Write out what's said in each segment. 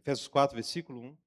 Efésios 4, versículo 1.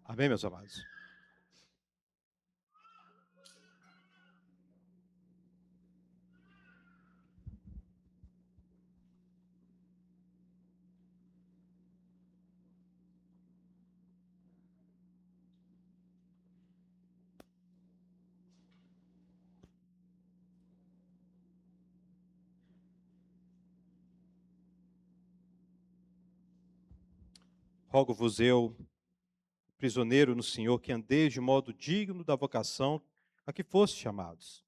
Amém, meus amados? Rogo-vos eu, prisioneiro no Senhor, que andeis de modo digno da vocação a que fostes chamados,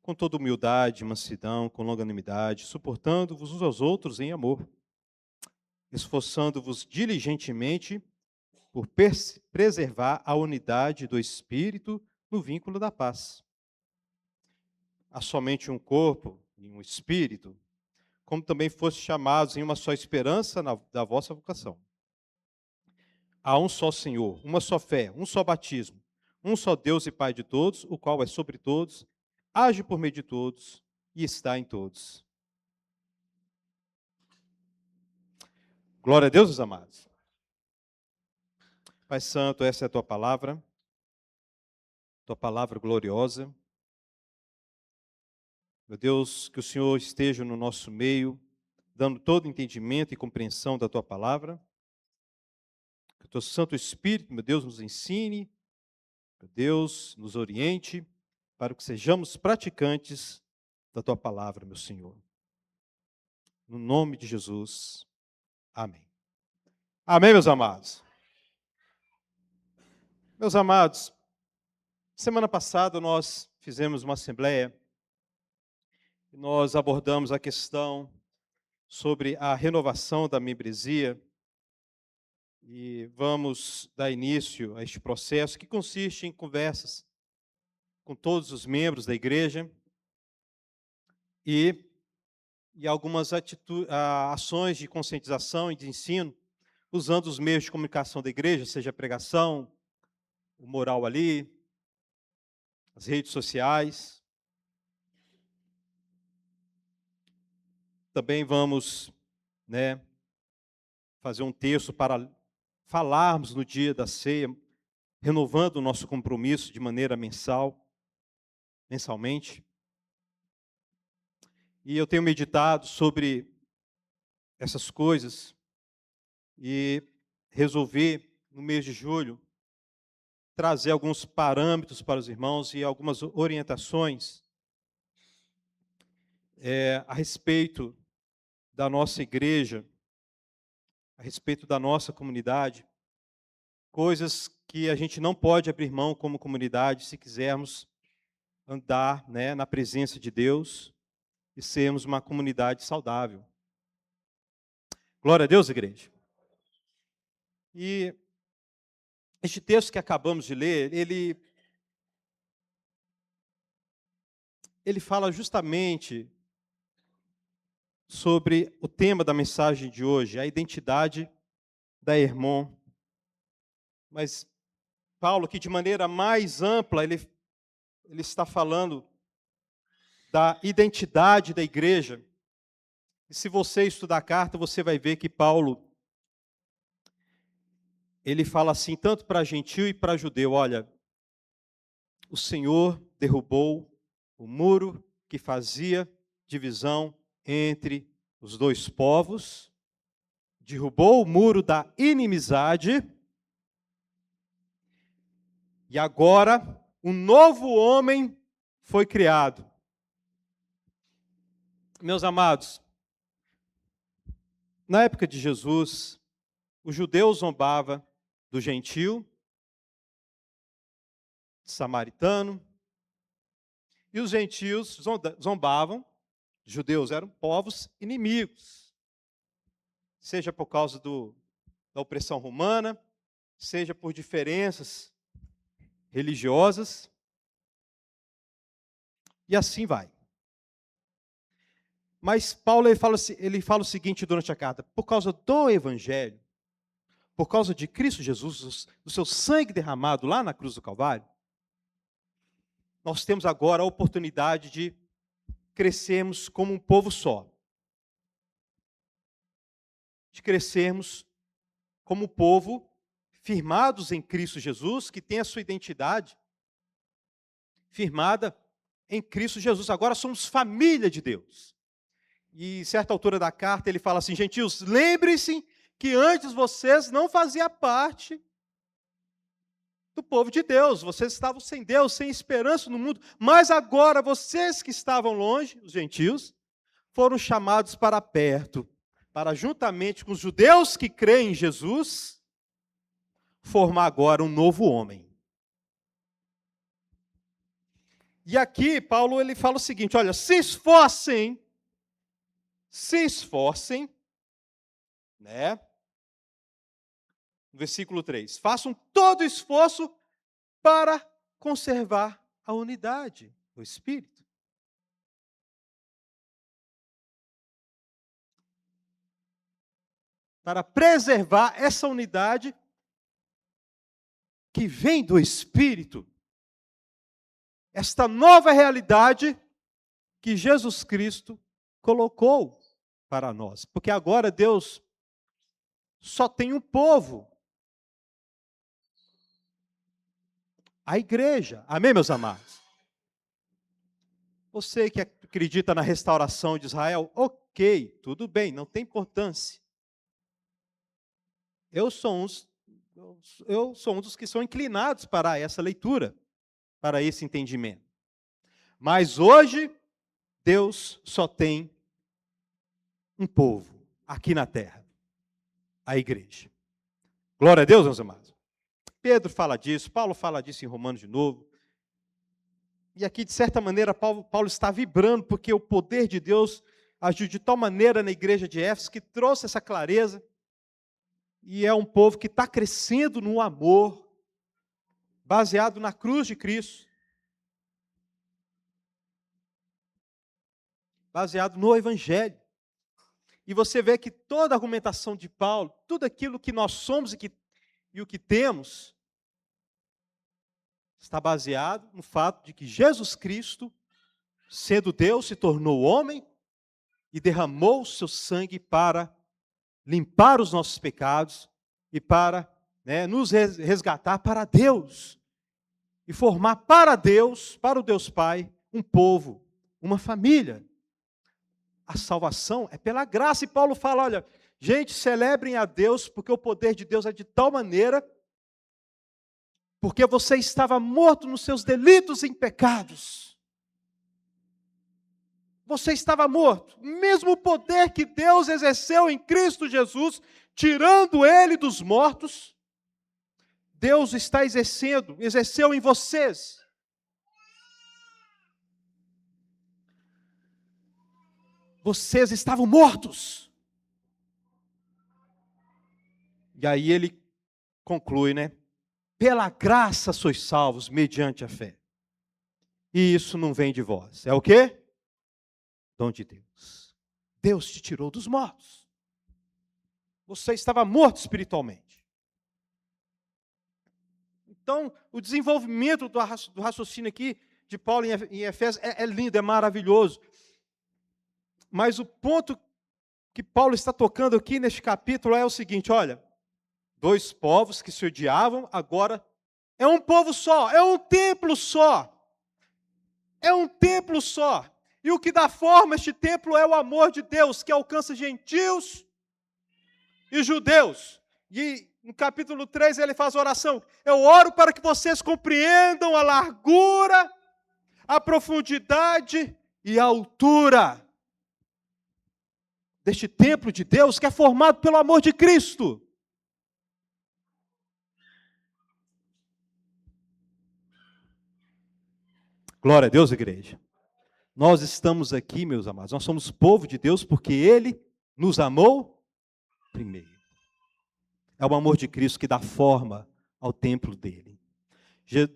com toda humildade, mansidão, com longanimidade, suportando-vos uns aos outros em amor, esforçando-vos diligentemente por preservar a unidade do Espírito no vínculo da paz. Há somente um corpo e um Espírito, como também fostes chamados em uma só esperança da vossa vocação. Há um só Senhor, uma só fé, um só batismo, um só Deus e Pai de todos, o qual é sobre todos, age por meio de todos e está em todos. Glória a Deus, meus amados. Pai Santo, essa é a tua palavra gloriosa. Meu Deus, que o Senhor esteja no nosso meio, dando todo entendimento e compreensão da tua palavra. Que o teu Santo Espírito, meu Deus, nos ensine, meu Deus, nos oriente, para que sejamos praticantes da tua palavra, meu Senhor. No nome de Jesus. Amém. Amém, meus amados. Meus amados, semana passada nós fizemos uma assembleia e nós abordamos a questão sobre a renovação da membresia e vamos dar início a este processo que consiste em conversas com todos os membros da igreja e algumas ações de conscientização e de ensino usando os meios de comunicação da igreja, seja a pregação, o mural ali, as redes sociais. Também vamos, fazer um texto para falarmos no dia da ceia, renovando o nosso compromisso de maneira mensalmente. E eu tenho meditado sobre essas coisas e resolvi, no mês de julho, trazer alguns parâmetros para os irmãos e algumas orientações a respeito da nossa igreja, a respeito da nossa comunidade, coisas que a gente não pode abrir mão como comunidade se quisermos andar, na presença de Deus e sermos uma comunidade saudável. Glória a Deus, igreja. E este texto que acabamos de ler, ele fala justamente sobre o tema da mensagem de hoje, a identidade da irmã. Mas Paulo, que de maneira mais ampla, ele está falando da identidade da igreja. E se você estudar a carta, você vai ver que Paulo, ele fala assim, tanto para gentil e para judeu, olha, o Senhor derrubou o muro que fazia divisão entre os dois povos, derrubou o muro da inimizade, e agora um novo homem foi criado. Meus amados, na época de Jesus, o judeu zombava do gentil, samaritano, e os gentios zombavam Judeus eram povos inimigos, seja por causa da opressão romana, seja por diferenças religiosas, e assim vai. Mas Paulo ele fala o seguinte durante a carta: por causa do Evangelho, por causa de Cristo Jesus, do seu sangue derramado lá na cruz do Calvário, nós temos agora a oportunidade de crescermos como um povo só. De crescermos como um povo firmados em Cristo Jesus, que tem a sua identidade firmada em Cristo Jesus. Agora somos família de Deus. E em certa altura da carta ele fala assim: gentios, lembrem-se que antes vocês não faziam parte do povo de Deus, vocês estavam sem Deus, sem esperança no mundo, mas agora vocês que estavam longe, os gentios, foram chamados para perto, para juntamente com os judeus que creem em Jesus, formar agora um novo homem. E aqui Paulo ele fala o seguinte: olha, se esforcem, né? No versículo 3, façam todo esforço para conservar a unidade do Espírito. Para preservar essa unidade que vem do Espírito. Esta nova realidade que Jesus Cristo colocou para nós. Porque agora Deus só tem um povo. A igreja. Amém, meus amados? Você que acredita na restauração de Israel, ok, tudo bem, não tem importância. Eu sou um dos que são inclinados para essa leitura, para esse entendimento. Mas hoje, Deus só tem um povo aqui na terra, a igreja. Glória a Deus, meus amados. Pedro fala disso, Paulo fala disso em Romanos de novo. E aqui, de certa maneira, Paulo está vibrando, porque o poder de Deus agiu de tal maneira na igreja de Éfeso que trouxe essa clareza. E é um povo que está crescendo no amor, baseado na cruz de Cristo, baseado no Evangelho. E você vê que toda a argumentação de Paulo, tudo aquilo que nós somos e o que temos, está baseado no fato de que Jesus Cristo, sendo Deus, se tornou homem e derramou o seu sangue para limpar os nossos pecados e para nos resgatar para Deus. E formar para Deus, para o Deus Pai, um povo, uma família. A salvação é pela graça. E Paulo fala, olha, gente, celebrem a Deus, porque o poder de Deus é de tal maneira, porque você estava morto nos seus delitos e pecados. Você estava morto. Mesmo o poder que Deus exerceu em Cristo Jesus, tirando ele dos mortos, Deus está exerceu em vocês. Vocês estavam mortos. E aí ele conclui, pela graça sois salvos, mediante a fé. E isso não vem de vós. É o quê? Dom de Deus. Deus te tirou dos mortos. Você estava morto espiritualmente. Então, o desenvolvimento do raciocínio aqui de Paulo em Efésios é lindo, é maravilhoso. Mas o ponto que Paulo está tocando aqui neste capítulo é o seguinte, olha, dois povos que se odiavam, agora é um povo só, é um templo só. É um templo só. E o que dá forma a este templo é o amor de Deus, que alcança gentios e judeus. E no capítulo 3 ele faz oração. Eu oro para que vocês compreendam a largura, a profundidade e a altura deste templo de Deus que é formado pelo amor de Cristo. Glória a Deus, igreja. Nós estamos aqui, meus amados, nós somos povo de Deus porque Ele nos amou primeiro. É o amor de Cristo que dá forma ao templo dele.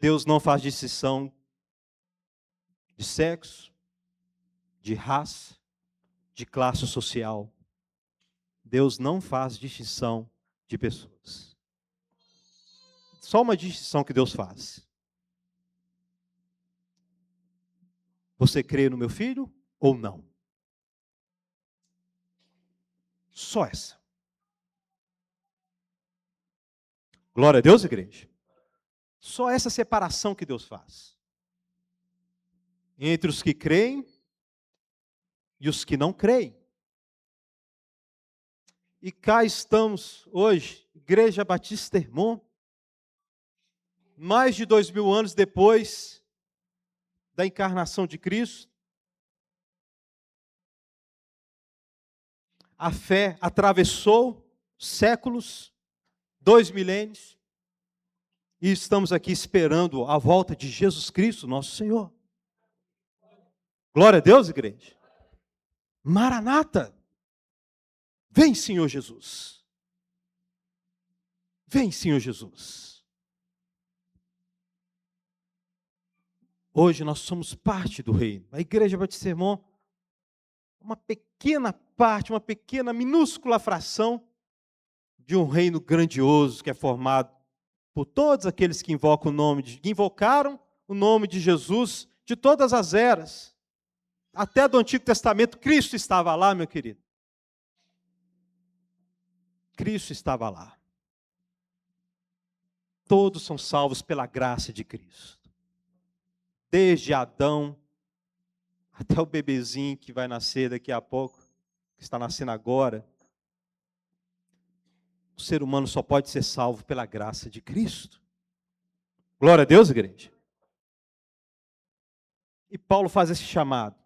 Deus não faz distinção de sexo, de raça, de classe social. Deus não faz distinção de pessoas. Só uma distinção que Deus faz. Você crê no meu filho ou não? Só essa. Glória a Deus, igreja. Só essa separação que Deus faz. Entre os que creem e os que não creem. E cá estamos hoje, Igreja Batista Hermon, mais de 2000 anos depois da encarnação de Cristo. A fé atravessou séculos, 2 milênios, e estamos aqui esperando a volta de Jesus Cristo, nosso Senhor. Glória a Deus, igreja. Maranata. Vem, Senhor Jesus. Vem, Senhor Jesus. Hoje nós somos parte do reino. A Igreja Batista Hermon, uma pequena parte, uma pequena, minúscula fração de um reino grandioso que é formado por todos aqueles que invocaram o nome de Jesus de todas as eras. Até do Antigo Testamento, Cristo estava lá, meu querido. Cristo estava lá. Todos são salvos pela graça de Cristo. Desde Adão até o bebezinho que vai nascer daqui a pouco, que está nascendo agora. O ser humano só pode ser salvo pela graça de Cristo. Glória a Deus, igreja. E Paulo faz esse chamado.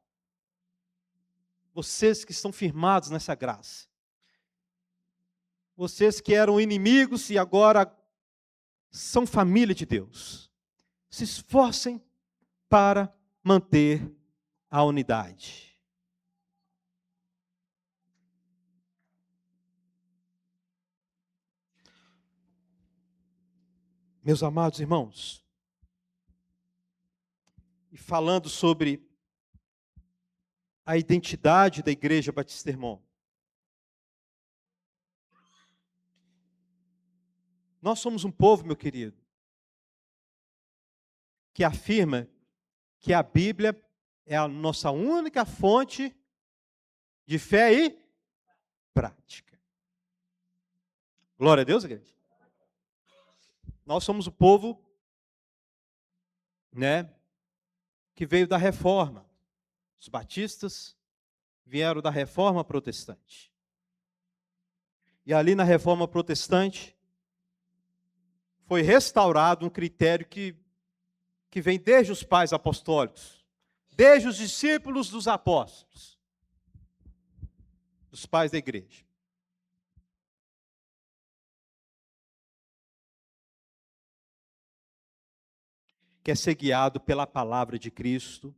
Vocês que estão firmados nessa graça. Vocês que eram inimigos e agora são família de Deus. Se esforcem para manter a unidade. Meus amados irmãos, e falando sobre a identidade da Igreja Batista Hermon, nós somos um povo, meu querido, que afirma que a Bíblia é a nossa única fonte de fé e prática. Glória a Deus, igreja. Nós somos o povo, que veio da Reforma. Os batistas vieram da Reforma Protestante. E ali na Reforma Protestante foi restaurado um critério que vem desde os pais apostólicos, desde os discípulos dos apóstolos, dos pais da igreja. Que é ser guiado pela palavra de Cristo,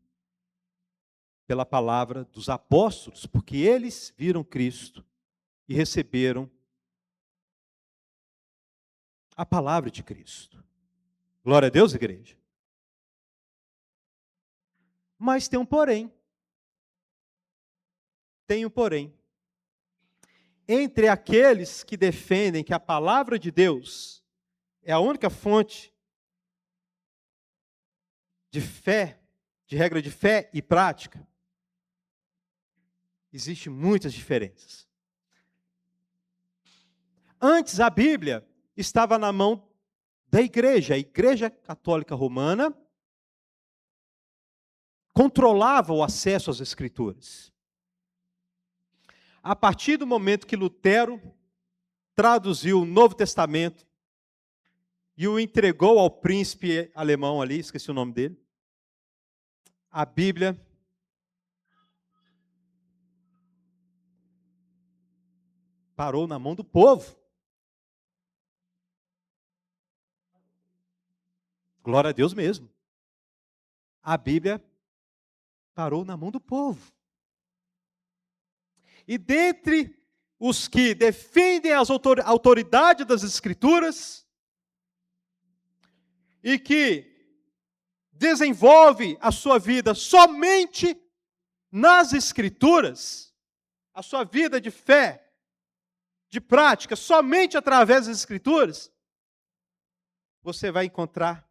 pela palavra dos apóstolos, porque eles viram Cristo e receberam a palavra de Cristo. Glória a Deus, igreja. Mas tem um porém. Tem um porém. Entre aqueles que defendem que a palavra de Deus é a única fonte de fé, de regra de fé e prática, existem muitas diferenças. Antes, a Bíblia estava na mão da igreja. A Igreja Católica Romana controlava o acesso às Escrituras. A partir do momento que Lutero traduziu o Novo Testamento e o entregou ao príncipe alemão ali, esqueci o nome dele, a Bíblia parou na mão do povo. Glória a Deus mesmo. A Bíblia Parou na mão do povo. E dentre os que defendem as autoridades das Escrituras e que desenvolve a sua vida somente nas Escrituras, a sua vida de fé, de prática, somente através das Escrituras, você vai encontrar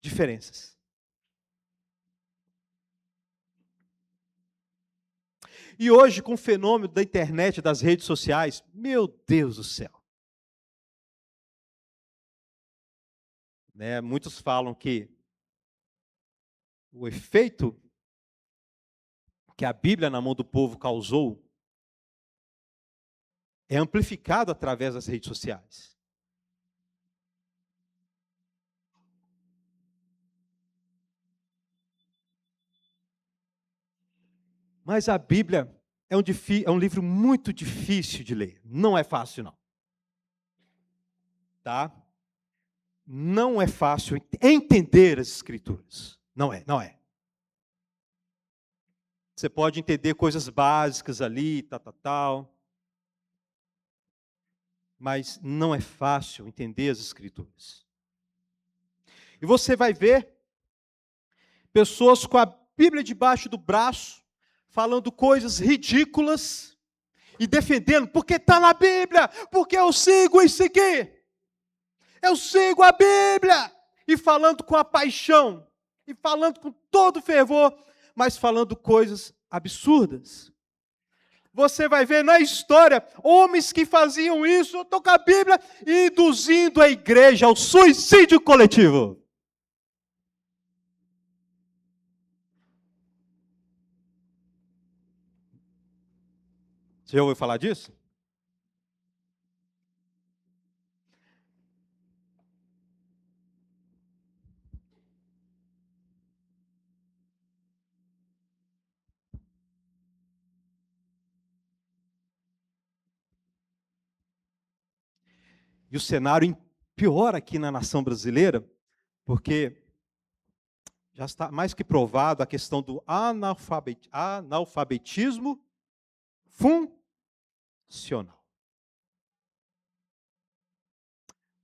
diferenças. E hoje, com o fenômeno da internet, das redes sociais, meu Deus do céu. Né, muitos falam que o efeito que a Bíblia na mão do povo causou é amplificado através das redes sociais. Mas a Bíblia é um livro muito difícil de ler. Não é fácil, não. Tá? Não é fácil entender as Escrituras. Não é, não é. Você pode entender coisas básicas ali, tal. Mas não é fácil entender as Escrituras. E você vai ver pessoas com a Bíblia debaixo do braço, falando coisas ridículas e defendendo, porque está na Bíblia, porque eu sigo isso aqui. Eu sigo a Bíblia. E falando com a paixão, e falando com todo fervor, mas falando coisas absurdas. Você vai ver na história homens que faziam isso, estão com a Bíblia, induzindo a igreja ao suicídio coletivo. Você já ouviu falar disso? E o cenário piora aqui na nação brasileira, porque já está mais que provado a questão do analfabetismo funcional.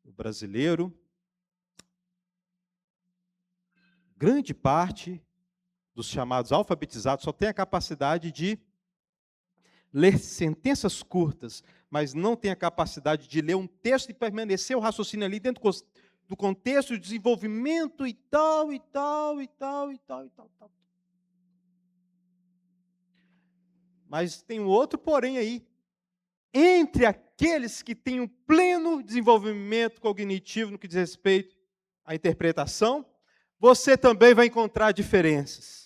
O brasileiro, grande parte dos chamados alfabetizados só tem a capacidade de ler sentenças curtas, mas não tem a capacidade de ler um texto e permanecer o raciocínio ali dentro do contexto de desenvolvimento e tal. Mas tem um outro porém aí. Entre aqueles que têm um pleno desenvolvimento cognitivo no que diz respeito à interpretação, você também vai encontrar diferenças.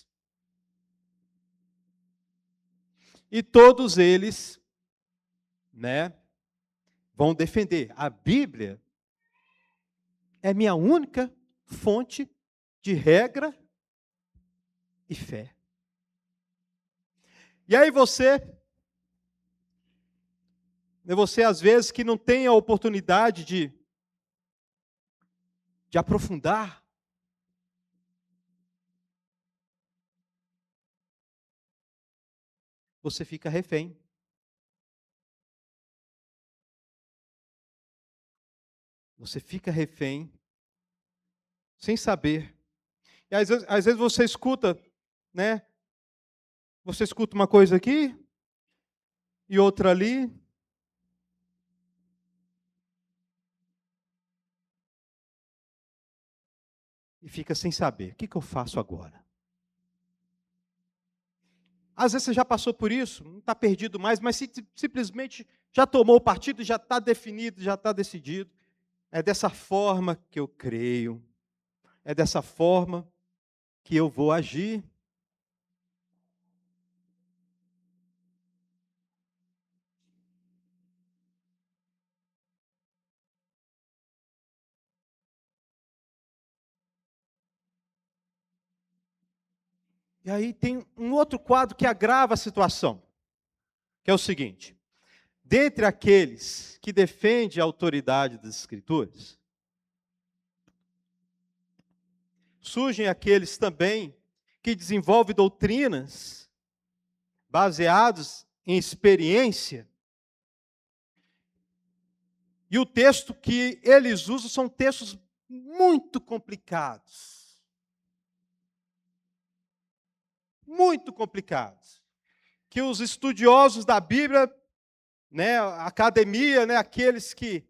E todos eles, né, vão defender. A Bíblia é minha única fonte de regra e fé. E aí você às vezes que não tem a oportunidade de aprofundar, você fica refém. Você fica refém, sem saber. E às vezes você escuta, né? Você escuta uma coisa aqui e outra ali. E fica sem saber. O que eu faço agora? Às vezes você já passou por isso, não está perdido mais, mas simplesmente já tomou o partido, já está definido, já está decidido. É dessa forma que eu creio. É dessa forma que eu vou agir. E aí tem um outro quadro que agrava a situação, que é o seguinte: dentre aqueles que defendem a autoridade das Escrituras, surgem aqueles também que desenvolve doutrinas baseadas em experiência. E o texto que eles usam são textos muito complicados. Muito complicados. Que os estudiosos da Bíblia, né, a academia, né, aqueles que,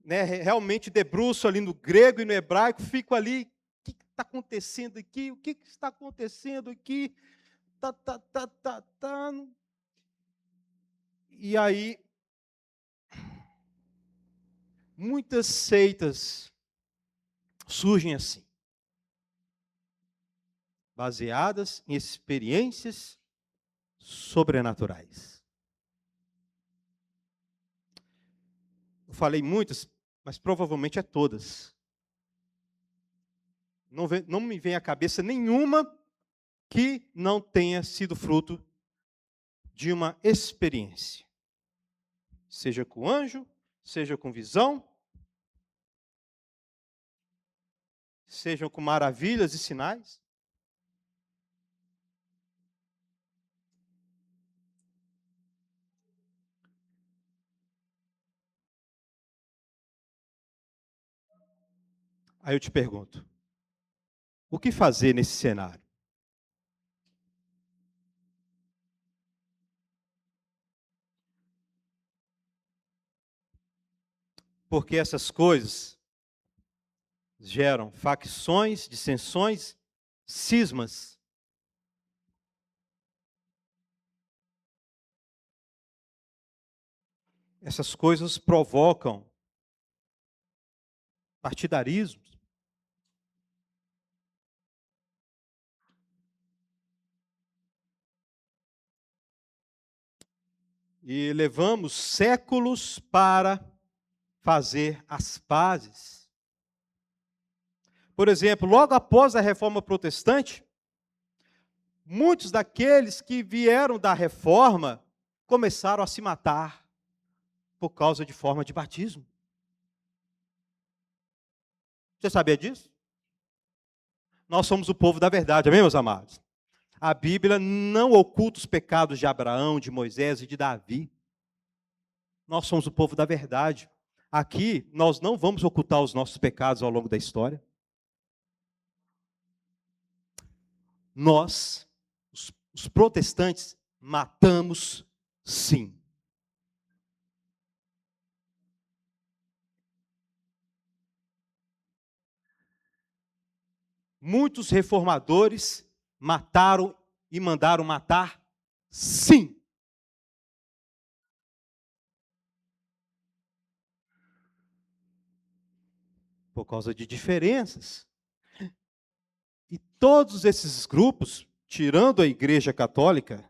né, realmente debruçam ali no grego e no hebraico, ficam ali, o que está acontecendo aqui? O que está acontecendo aqui? Tá. E aí, muitas seitas surgem assim, baseadas em experiências sobrenaturais. Eu falei muitas, mas provavelmente é todas. Não me vem à cabeça nenhuma que não tenha sido fruto de uma experiência. Seja com anjo, seja com visão, sejam com maravilhas e sinais. Aí eu te pergunto, o que fazer nesse cenário? Porque essas coisas geram facções, dissensões, cismas. Essas coisas provocam partidarismos. E levamos séculos para fazer as pazes. Por exemplo, logo após a Reforma Protestante, muitos daqueles que vieram da Reforma começaram a se matar por causa de forma de batismo. Você sabia disso? Nós somos o povo da verdade, amém, meus amados? A Bíblia não oculta os pecados de Abraão, de Moisés e de Davi. Nós somos o povo da verdade. Aqui, nós não vamos ocultar os nossos pecados ao longo da história. Nós, os protestantes, matamos sim. Muitos reformadores mataram e mandaram matar sim. Por causa de diferenças. E todos esses grupos, tirando a Igreja Católica,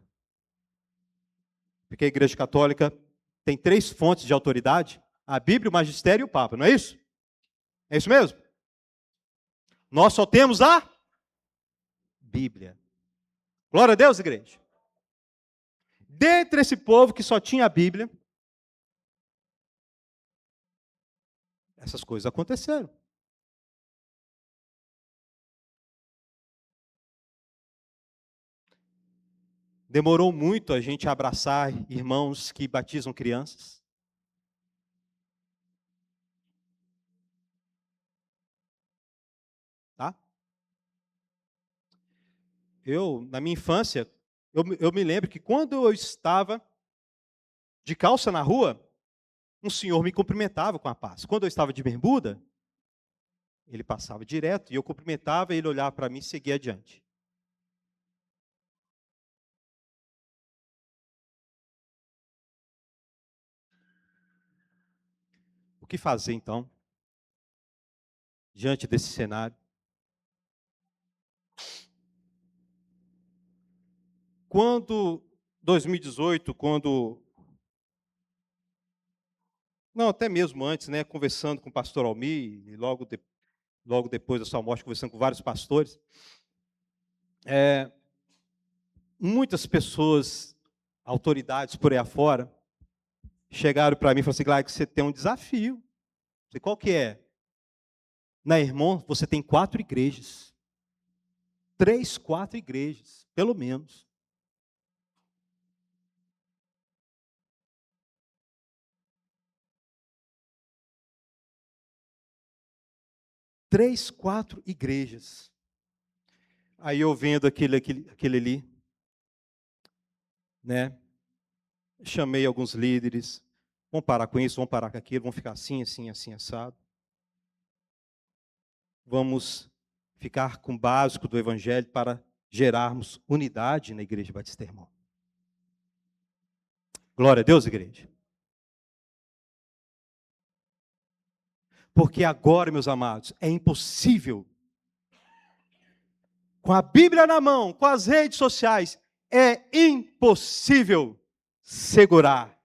porque a Igreja Católica tem 3 fontes de autoridade, a Bíblia, o Magistério e o Papa, não é isso? É isso mesmo? Nós só temos a Bíblia. Glória a Deus, igreja. Dentre esse povo que só tinha a Bíblia, essas coisas aconteceram. Demorou muito a gente abraçar irmãos que batizam crianças. Tá? Na minha infância, eu me lembro que quando eu estava de calça na rua, um senhor me cumprimentava com a paz. Quando eu estava de bermuda, ele passava direto e eu cumprimentava, ele olhava para mim e seguia adiante. O que fazer então, diante desse cenário? Quando 2018, não, até mesmo antes, né, conversando com o pastor Almir, e logo depois da sua morte, conversando com vários pastores, muitas pessoas, autoridades por aí afora, chegaram para mim e falaram assim, Glaico, você tem um desafio. Eu falei, qual que é? Na Irmão, você tem 4 igrejas. 3, 4 igrejas, pelo menos. Três, 4 igrejas. Aí eu vendo aquele ali, né? Chamei alguns líderes, vamos parar com isso, vamos parar com aquilo, vamos ficar assim, assim, assim, assado. Vamos ficar com o básico do Evangelho para gerarmos unidade na Igreja Batista Irmão. Glória a Deus, igreja. Porque agora, meus amados, é impossível, com a Bíblia na mão, com as redes sociais, é impossível segurar,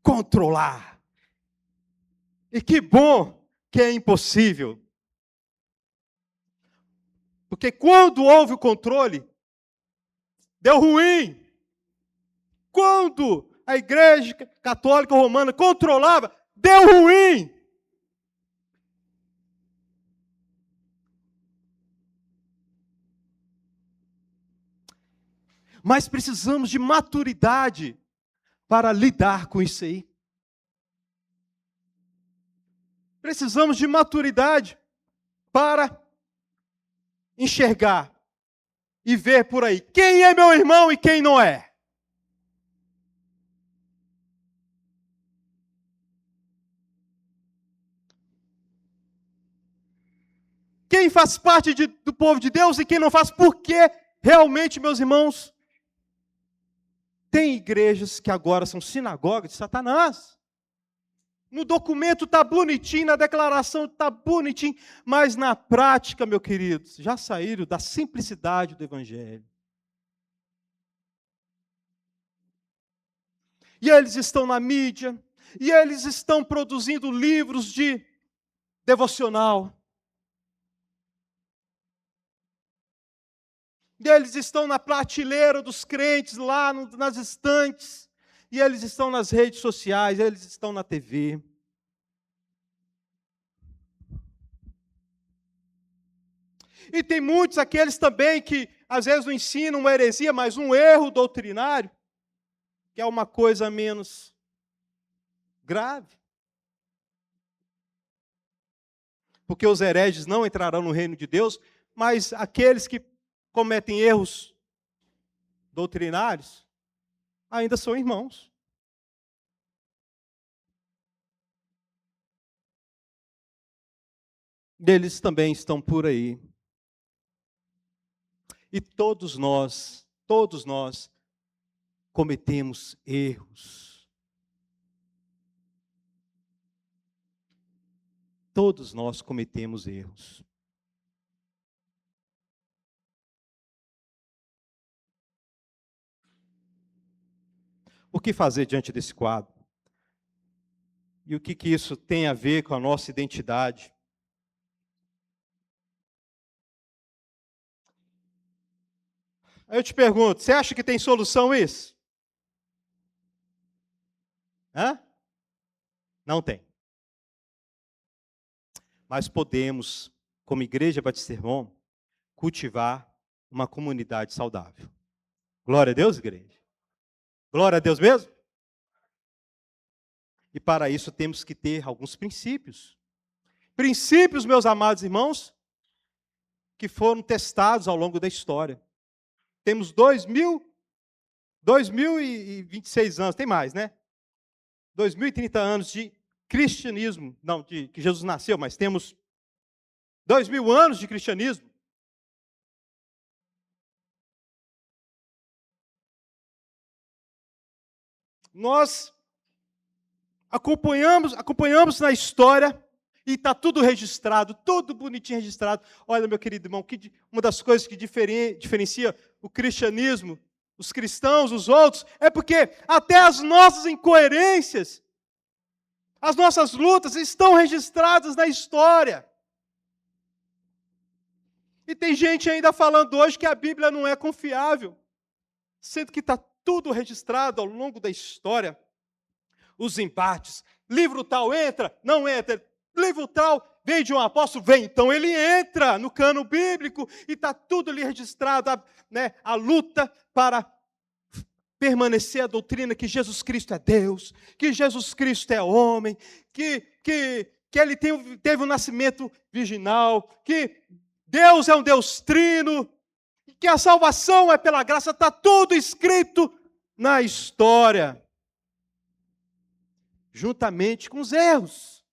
controlar. E que bom que é impossível. Porque quando houve o controle, deu ruim. Quando a Igreja Católica Romana controlava, deu ruim. Mas precisamos de maturidade para lidar com isso aí. Precisamos de maturidade para enxergar e ver por aí quem é meu irmão e quem não é. Quem faz parte do povo de Deus e quem não faz, porque realmente, meus irmãos, tem igrejas que agora são sinagogas de Satanás. No documento está bonitinho, na declaração está bonitinho, mas na prática, meus queridos, já saíram da simplicidade do Evangelho. E eles estão na mídia, e eles estão produzindo livros de devocional. E eles estão na prateleira dos crentes, lá nas estantes. E eles estão nas redes sociais, eles estão na TV. E tem muitos aqueles também que, às vezes, não ensinam uma heresia, mas um erro doutrinário, que é uma coisa menos grave. Porque os hereges não entrarão no reino de Deus, mas aqueles que cometem erros doutrinários ainda são irmãos. Eles também estão por aí. E todos nós cometemos erros. Todos nós cometemos erros. O que fazer diante desse quadro? E o que isso tem a ver com a nossa identidade? Aí eu te pergunto, você acha que tem solução isso? Hã? Não tem. Mas podemos, como Igreja Batista Irmão, cultivar uma comunidade saudável. Glória a Deus, igreja. Glória a Deus mesmo. E para isso temos que ter alguns princípios. Princípios, meus amados irmãos, que foram testados ao longo da história. Temos 2026 anos, tem mais, né? 2030 anos de cristianismo, não, que Jesus nasceu, mas temos 2000 anos de cristianismo. Nós acompanhamos na história e está tudo registrado, tudo bonitinho registrado. Olha, meu querido irmão, uma das coisas que diferencia o cristianismo, os cristãos, os outros, é porque até as nossas incoerências, as nossas lutas estão registradas na história. E tem gente ainda falando hoje que a Bíblia não é confiável, sendo que está tudo registrado ao longo da história. Os embates, livro tal entra, não entra, livro tal veio de um apóstolo, vem. Então ele entra no cano bíblico e está tudo ali registrado, né, a luta para permanecer a doutrina que Jesus Cristo é Deus, que Jesus Cristo é homem, que ele teve um nascimento virginal, que Deus é um Deus trino, que a salvação é pela graça, está tudo escrito na história, juntamente com os erros.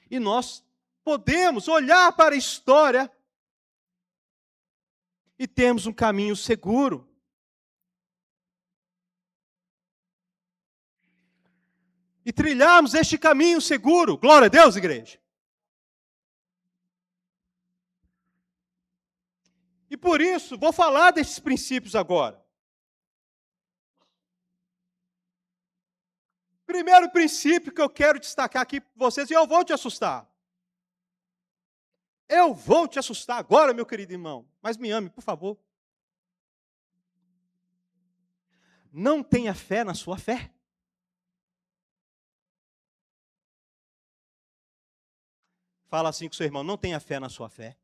E nós podemos olhar para a história e termos um caminho seguro. E trilharmos este caminho seguro. Glória a Deus, igreja. E por isso, vou falar desses princípios agora. Primeiro princípio que eu quero destacar aqui para vocês, e eu vou te assustar. Eu vou te assustar agora, meu querido irmão. Mas me ame, por favor. Não tenha fé na sua fé. Fala assim com o seu irmão, não tenha fé na sua fé.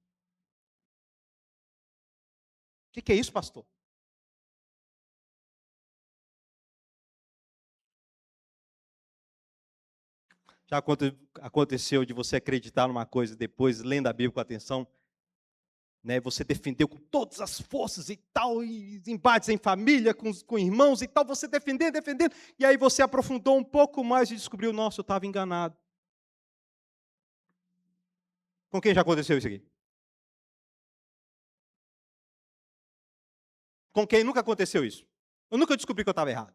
O que é isso, pastor? Já aconteceu de você acreditar numa coisa e depois, lendo a Bíblia com atenção, né, você defendeu com todas as forças e tal, e embates em família, com irmãos e tal, você defendendo, e aí você aprofundou um pouco mais e descobriu, nossa, eu estava enganado. Com quem já aconteceu isso aqui? Com quem nunca aconteceu isso? Eu nunca descobri que eu estava errado.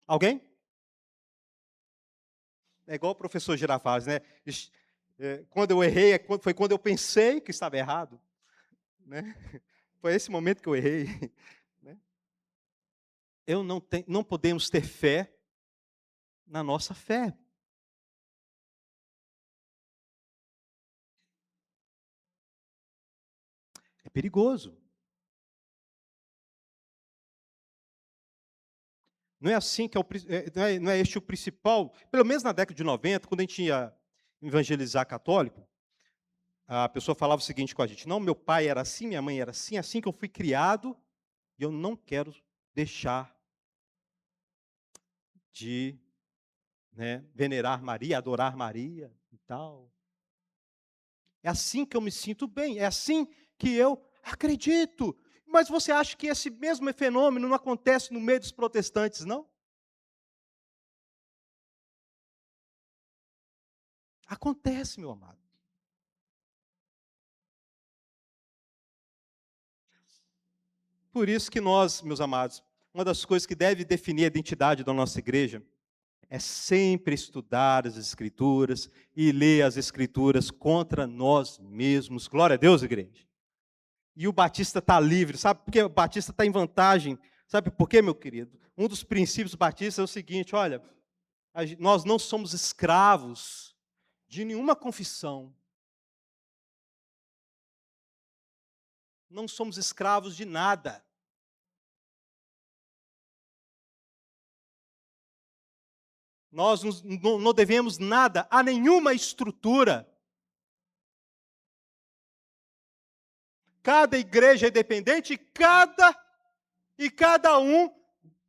Alguém? É igual o professor Girafales, né? Quando eu errei, foi quando eu pensei que estava errado. Né? Foi esse momento que eu errei. Né? Não podemos ter fé na nossa fé. É perigoso. Não é assim que não é este o principal, pelo menos na década de 90, quando a gente ia evangelizar católico, a pessoa falava o seguinte com a gente, não, meu pai era assim, minha mãe era assim, assim que eu fui criado, e eu não quero deixar de, né, venerar Maria, adorar Maria e tal. É assim que eu me sinto bem, é assim que eu acredito. Mas você acha que esse mesmo fenômeno não acontece no meio dos protestantes, não? Acontece, meu amado. Por isso que nós, meus amados, uma das coisas que deve definir a identidade da nossa igreja é sempre estudar as Escrituras e ler as Escrituras contra nós mesmos. Glória a Deus, igreja. E o batista está livre, sabe por que o batista está em vantagem? Sabe por quê, meu querido? Um dos princípios batistas é o seguinte, olha, nós não somos escravos de nenhuma confissão. Não somos escravos de nada. Nós não devemos nada a nenhuma estrutura. Cada igreja é independente e cada um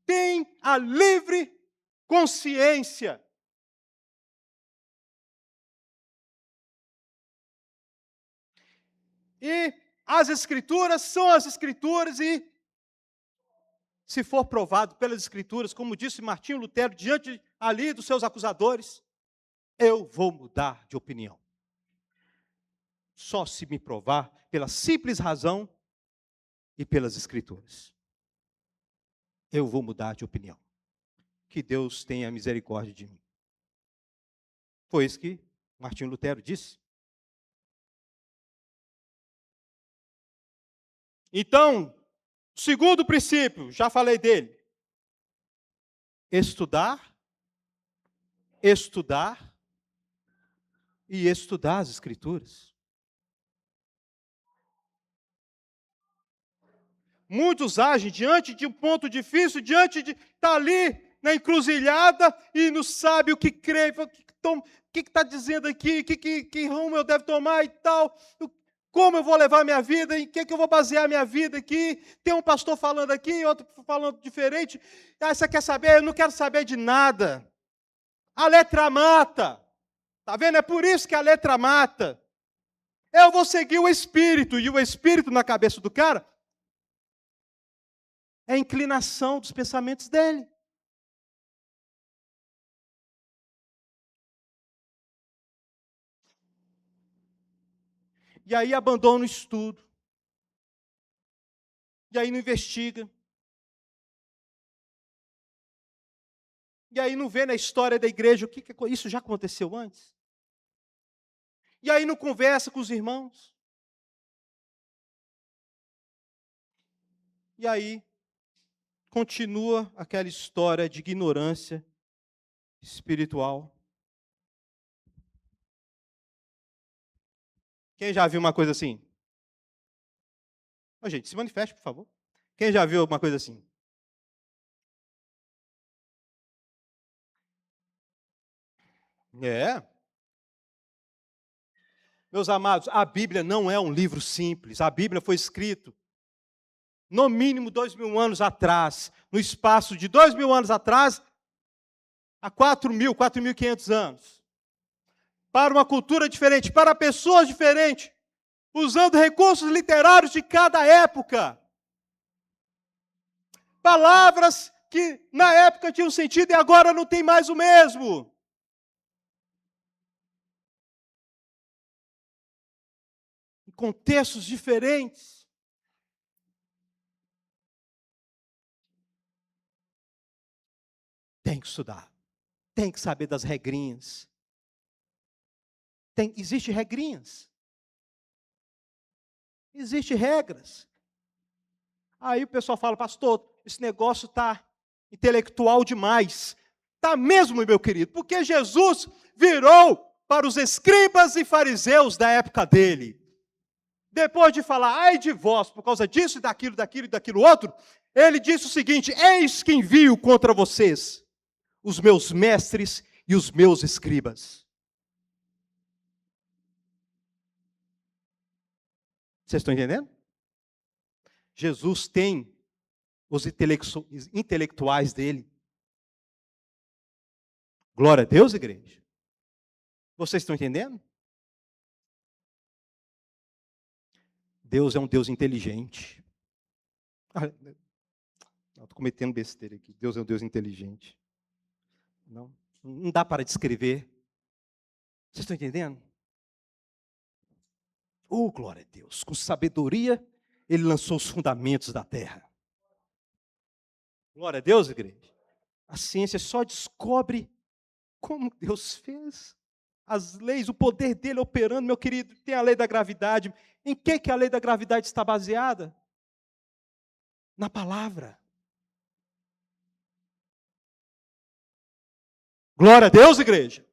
tem a livre consciência. E as Escrituras são as Escrituras e, se for provado pelas Escrituras, como disse Martinho Lutero, diante ali dos seus acusadores, eu vou mudar de opinião. Só se me provar pela simples razão e pelas Escrituras. Eu vou mudar de opinião. Que Deus tenha misericórdia de mim. Foi isso que Martinho Lutero disse. Então, segundo princípio, já falei dele. Estudar e estudar as Escrituras. Muitos agem diante de um ponto difícil, diante de estar ali, na encruzilhada e não sabe o que crer, o que está dizendo aqui, que rumo eu devo tomar e tal, como eu vou levar a minha vida, em que eu vou basear a minha vida aqui, tem um pastor falando aqui, outro falando diferente, você quer saber? Eu não quero saber de nada. A letra mata, está vendo? É por isso que a letra mata. Eu vou seguir o Espírito, e o Espírito na cabeça do cara é a inclinação dos pensamentos dele. E aí abandona o estudo. E aí não investiga. E aí não vê na história da igreja isso já aconteceu antes. E aí não conversa com os irmãos. E aí continua aquela história de ignorância espiritual. Quem já viu uma coisa assim? Ô, gente, se manifeste, por favor. Quem já viu alguma coisa assim? É. Meus amados, a Bíblia não é um livro simples. A Bíblia foi escrita no mínimo 2.000 anos atrás. No espaço de 2.000 anos atrás, a 4.500 anos. Para uma cultura diferente, para pessoas diferentes, usando recursos literários de cada época. Palavras que na época tinham sentido e agora não tem mais o mesmo. Em contextos diferentes. Tem que estudar. Tem que saber das regrinhas. Existe regrinhas. Existem regras. Aí o pessoal fala, pastor, esse negócio está intelectual demais. Está mesmo, meu querido, porque Jesus virou para os escribas e fariseus da época dele. Depois de falar, ai de vós, por causa disso, daquilo e daquilo outro, ele disse o seguinte, eis que envio contra vocês os meus mestres e os meus escribas. Vocês estão entendendo? Jesus tem os intelectuais dele. Glória a Deus, igreja. Vocês estão entendendo? Deus é um Deus inteligente. Estou cometendo besteira aqui. Deus é um Deus inteligente. Não dá para descrever. Vocês estão entendendo? Oh, glória a Deus. Com sabedoria, ele lançou os fundamentos da terra. Glória a Deus, igreja. A ciência só descobre como Deus fez. As leis, o poder dele operando, meu querido, tem a lei da gravidade. Em que a lei da gravidade está baseada? Na palavra. Glória a Deus, igreja.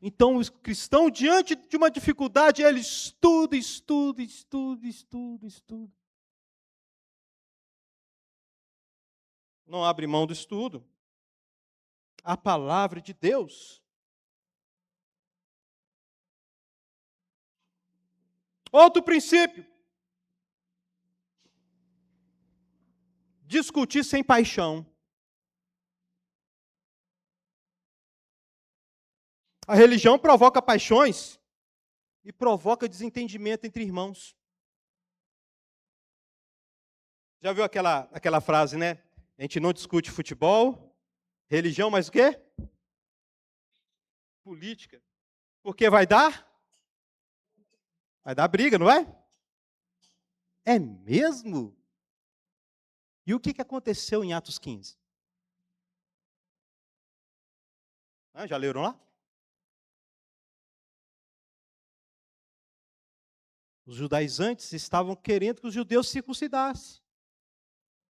Então, o cristão, diante de uma dificuldade, ele estuda. Não abre mão do estudo. A palavra de Deus. Outro princípio. Discutir sem paixão. A religião provoca paixões e provoca desentendimento entre irmãos. Já viu aquela frase, né? A gente não discute futebol, religião, mas o quê? Política. Porque vai dar? Vai dar briga, não vai? É mesmo? E o que aconteceu em Atos 15? Já leram lá? Os judaizantes estavam querendo que os judeus circuncidassem.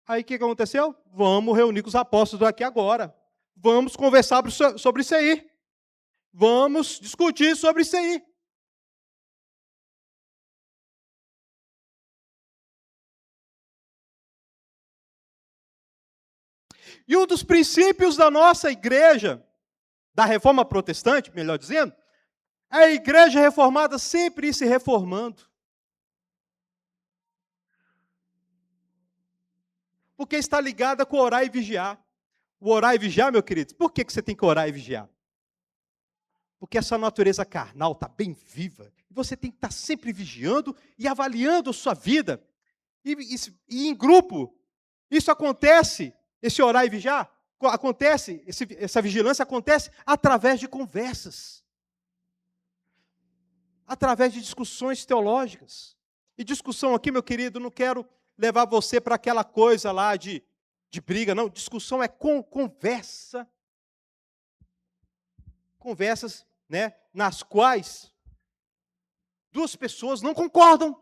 Aí o que aconteceu? Vamos reunir com os apóstolos aqui agora. Vamos conversar sobre isso aí. Vamos discutir sobre isso aí. E um dos princípios da nossa igreja, da reforma protestante, melhor dizendo, é a igreja reformada sempre ir se reformando. Porque está ligada com orar e vigiar. O orar e vigiar, meu querido, por que você tem que orar e vigiar? Porque essa natureza carnal está bem viva. E você tem que estar sempre vigiando e avaliando a sua vida. E em grupo, isso acontece, esse orar e vigiar, acontece, essa vigilância acontece através de conversas. Através de discussões teológicas. E discussão aqui, meu querido, não quero levar você para aquela coisa lá de briga, não. Discussão é conversa. Conversas, né, nas quais duas pessoas não concordam.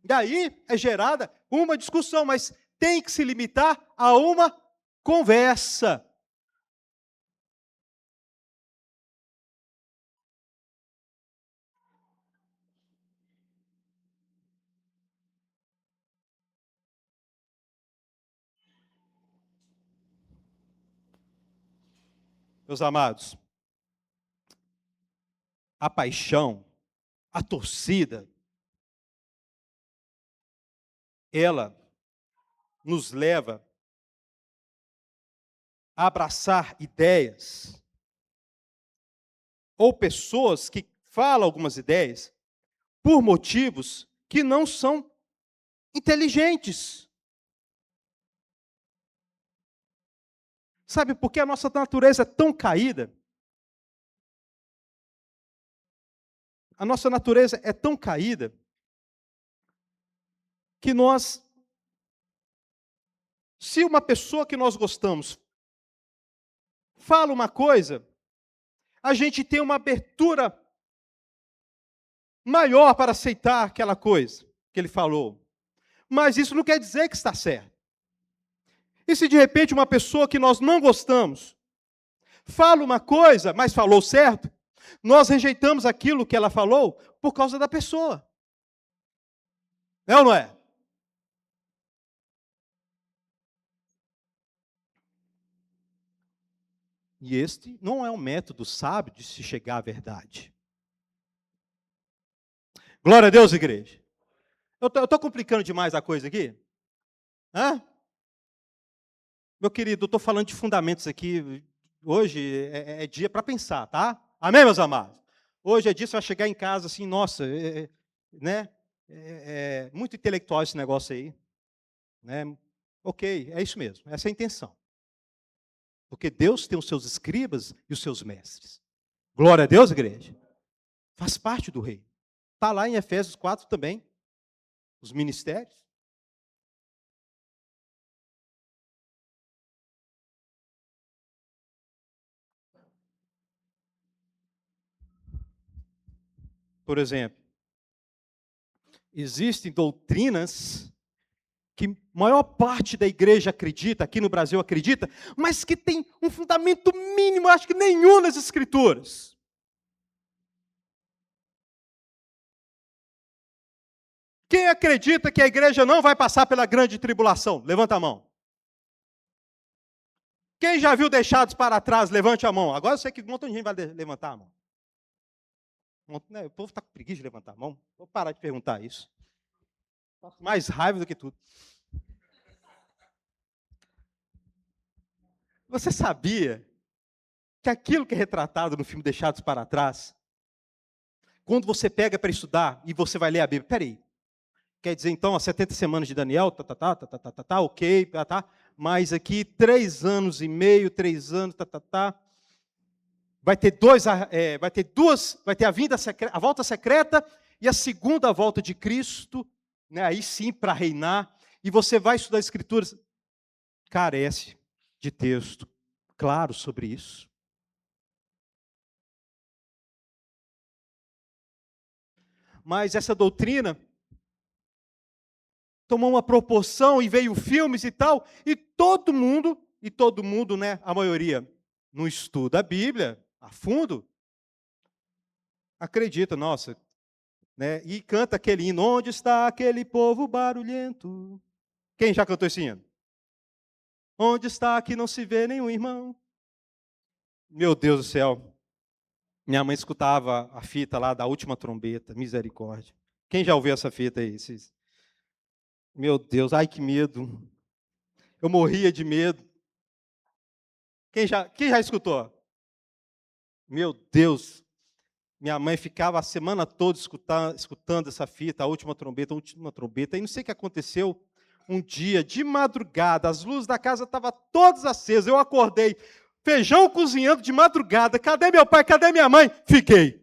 Daí é gerada uma discussão, mas tem que se limitar a uma conversa. Meus amados, a paixão, a torcida, ela nos leva a abraçar ideias ou pessoas que falam algumas ideias por motivos que não são inteligentes. Sabe por que a nossa natureza é tão caída? A nossa natureza é tão caída que nós, se uma pessoa que nós gostamos fala uma coisa, a gente tem uma abertura maior para aceitar aquela coisa que ele falou. Mas isso não quer dizer que está certo. E se de repente uma pessoa que nós não gostamos fala uma coisa, mas falou certo, nós rejeitamos aquilo que ela falou por causa da pessoa. É ou não é? E este não é um método sábio de se chegar à verdade. Glória a Deus, igreja. Eu estou complicando demais a coisa aqui? Hã? Meu querido, eu estou falando de fundamentos aqui. Hoje é dia para pensar, tá? Amém, meus amados? Hoje é dia, você vai chegar em casa assim, nossa, né? É muito intelectual esse negócio aí. Né? Ok, é isso mesmo, essa é a intenção. Porque Deus tem os seus escribas e os seus mestres. Glória a Deus, igreja. Faz parte do reino. Está lá em Efésios 4 também, os ministérios. Por exemplo, existem doutrinas que a maior parte da igreja acredita, aqui no Brasil acredita, mas que tem um fundamento mínimo, acho que nenhum nas Escrituras. Quem acredita que a igreja não vai passar pela grande tribulação? Levanta a mão. Quem já viu deixados para trás, levante a mão. Agora eu sei que um montão de gente vai levantar a mão. O povo está com preguiça de levantar a mão. Vou parar de perguntar isso. Mais raiva do que tudo. Você sabia que aquilo que é retratado no filme Deixados para Trás, quando você pega para estudar e você vai ler a Bíblia, peraí, quer dizer então as 70 semanas de Daniel, ok, mas aqui 3 anos e meio, 3 anos, vai ter vai ter a vinda secreta, a volta secreta e a segunda volta de Cristo, né, aí sim para reinar, e você vai estudar as Escrituras, carece de texto claro sobre isso. Mas essa doutrina tomou uma proporção e veio filmes e tal, e todo mundo, né, a maioria não estuda a Bíblia a fundo, acredita, nossa, né? E canta aquele hino, onde está aquele povo barulhento? Quem já cantou esse hino? Onde está que não se vê nenhum irmão? Meu Deus do céu. Minha mãe escutava a fita lá da última trombeta, misericórdia. Quem já ouviu essa fita aí? Meu Deus, ai que medo. Eu morria de medo. Quem já escutou? Meu Deus. Minha mãe ficava a semana toda escutando essa fita, a última trombeta. E não sei o que aconteceu. Um dia, de madrugada, as luzes da casa estavam todas acesas. Eu acordei, feijão cozinhando de madrugada. Cadê meu pai? Cadê minha mãe? Fiquei.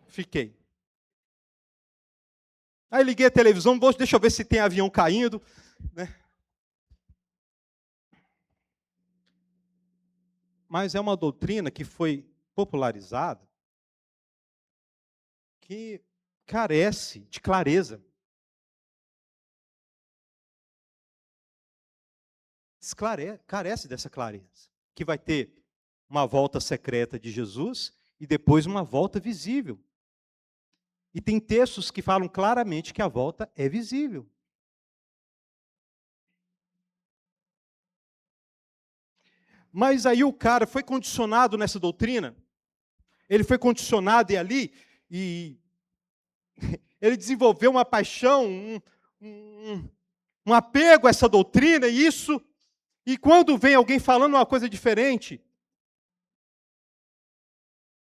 Fiquei. Aí liguei a televisão, deixa eu ver se tem avião caindo, né? Mas é uma doutrina que foi popularizada que carece de clareza. Carece dessa clareza. Que vai ter uma volta secreta de Jesus e depois uma volta visível. E tem textos que falam claramente que a volta é visível. Mas aí o cara foi condicionado nessa doutrina, ele foi condicionado e ele desenvolveu uma paixão, um apego a essa doutrina, e quando vem alguém falando uma coisa diferente,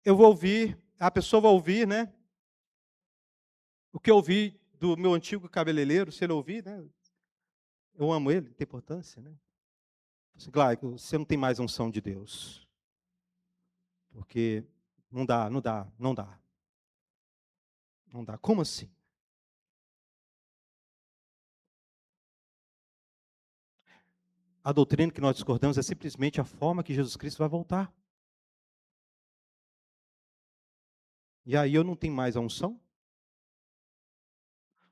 eu vou ouvir, a pessoa vai ouvir, né? O que eu ouvi do meu antigo cabeleireiro, se ele ouvir, né? Eu amo ele, tem importância, né? Glauco, você não tem mais unção de Deus. Porque não dá. Não dá. Como assim? A doutrina que nós discordamos é simplesmente a forma que Jesus Cristo vai voltar. E aí eu não tenho mais a unção?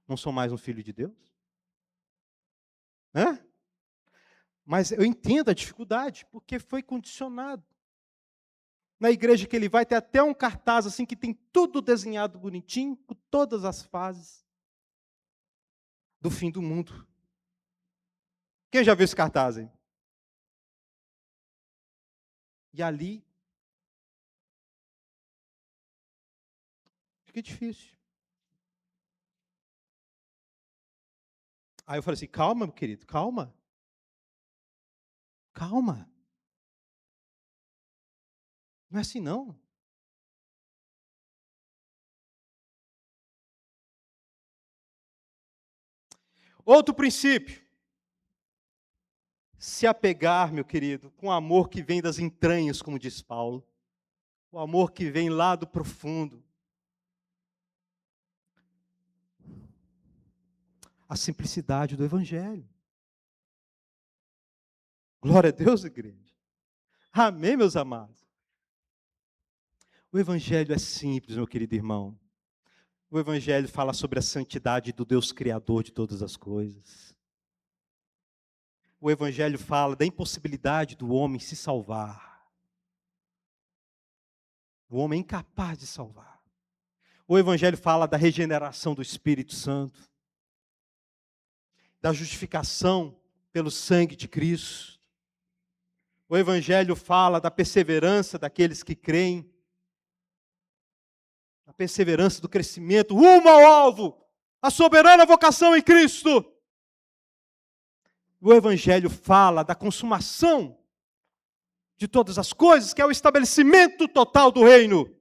Não sou mais um filho de Deus? Hã? Mas eu entendo a dificuldade, porque foi condicionado. Na igreja que ele vai, ter até um cartaz assim que tem tudo desenhado bonitinho, com todas as fases do fim do mundo. Quem já viu esse cartaz aí? E ali fica difícil. Aí eu falei assim, calma, meu querido, calma. Calma. Não é assim não. Outro princípio. Se apegar, meu querido, com o amor que vem das entranhas, como diz Paulo. O amor que vem lá do profundo. A simplicidade do Evangelho. Glória a Deus, igreja. Amém, meus amados. O Evangelho é simples, meu querido irmão. O Evangelho fala sobre a santidade do Deus Criador de todas as coisas. O Evangelho fala da impossibilidade do homem se salvar. O homem é incapaz de salvar. O Evangelho fala da regeneração do Espírito Santo, da justificação pelo sangue de Cristo. O Evangelho fala da perseverança daqueles que creem, da perseverança do crescimento rumo ao alvo, a soberana vocação em Cristo. O Evangelho fala da consumação de todas as coisas, que é o estabelecimento total do reino,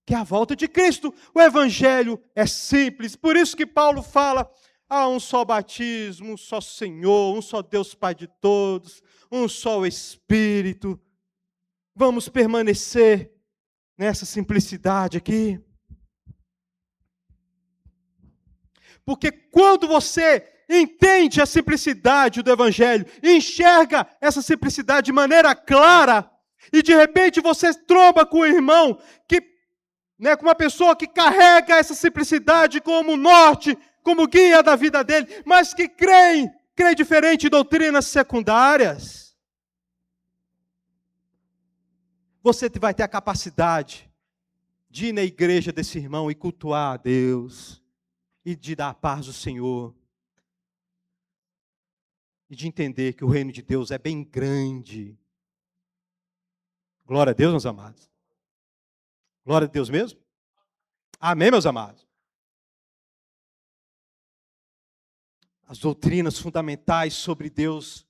que é a volta de Cristo. O Evangelho é simples, por isso que Paulo fala, há um só batismo, um só Senhor, um só Deus Pai de todos, um só Espírito. Vamos permanecer nessa simplicidade aqui. Porque quando você entende a simplicidade do Evangelho, enxerga essa simplicidade de maneira clara, e de repente você tromba com o irmão, com uma pessoa que carrega essa simplicidade como norte, como guia da vida dele, mas que crê diferente em doutrinas secundárias. você vai ter a capacidade de ir na igreja desse irmão e cultuar a Deus, e de dar a paz do Senhor, e de entender que o reino de Deus é bem grande. Glória a Deus, meus amados. Glória a Deus mesmo. Amém, meus amados. As doutrinas fundamentais sobre Deus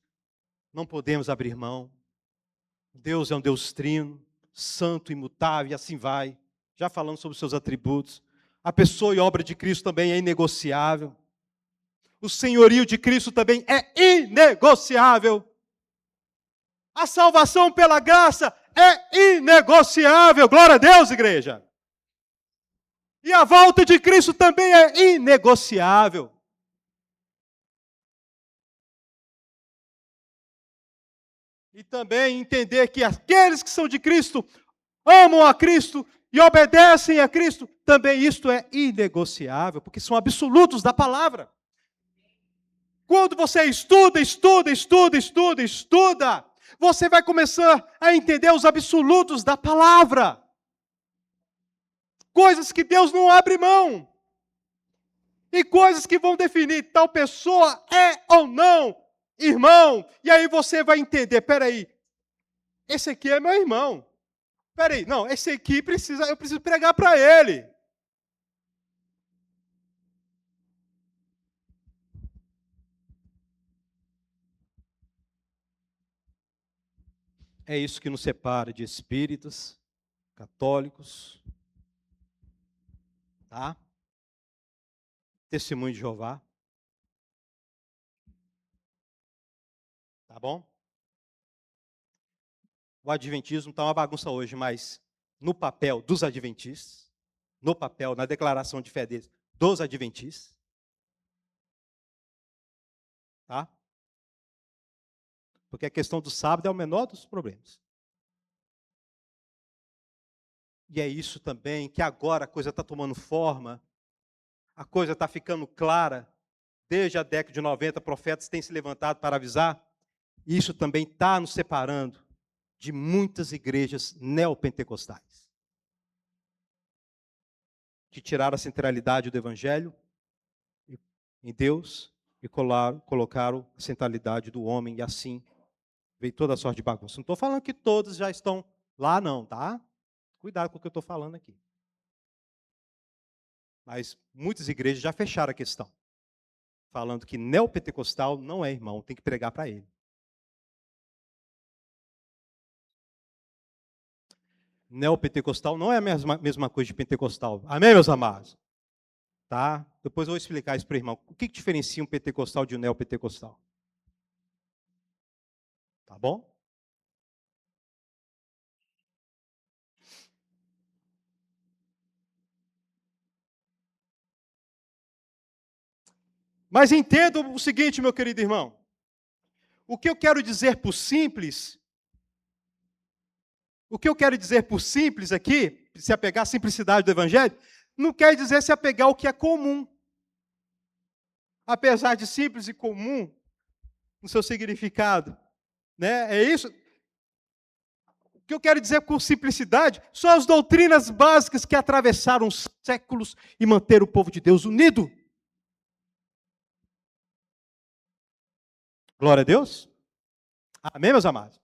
não podemos abrir mão. Deus é um Deus trino, santo, imutável, e assim vai. Já falamos sobre os seus atributos. A pessoa e obra de Cristo também é inegociável. O senhorio de Cristo também é inegociável. A salvação pela graça é inegociável. Glória a Deus, igreja. E a volta de Cristo também é inegociável. E também entender que aqueles que são de Cristo, amam a Cristo e obedecem a Cristo, também isto é inegociável, porque são absolutos da palavra. Quando você estuda, você vai começar a entender os absolutos da palavra. Coisas que Deus não abre mão. E coisas que vão definir tal pessoa é ou não irmão. E aí você vai entender, peraí, esse aqui é meu irmão. Peraí, não, esse aqui eu preciso pregar para ele. É isso que nos separa de espíritas, católicos, tá? Testemunho de Jeová. Tá bom? O adventismo está uma bagunça hoje, mas no papel dos adventistas, no papel, na declaração de fé deles, dos adventistas, tá? Porque a questão do sábado é o menor dos problemas. E é isso também que agora a coisa está tomando forma, a coisa está ficando clara. Desde a década de 90, profetas têm se levantado para avisar. Isso também está nos separando de muitas igrejas neopentecostais, que tiraram a centralidade do Evangelho em Deus e colocaram a centralidade do homem, e assim veio toda a sorte de bagunça. Não estou falando que todos já estão lá, não, tá? Cuidado com o que eu estou falando aqui. Mas muitas igrejas já fecharam a questão, falando que neopentecostal não é irmão, tem que pregar para ele. Neopentecostal não é a mesma coisa de pentecostal. Amém, meus amados? Tá? Depois eu vou explicar isso para o irmão. O que diferencia um pentecostal de um neopentecostal? Tá bom? Mas entenda o seguinte, meu querido irmão. O que eu quero dizer por simples, aqui, se apegar à simplicidade do Evangelho, não quer dizer se apegar ao que é comum. Apesar de simples e comum, no seu significado, né? É isso. O que eu quero dizer com simplicidade são as doutrinas básicas que atravessaram os séculos e manteram o povo de Deus unido. Glória a Deus. Amém, meus amados?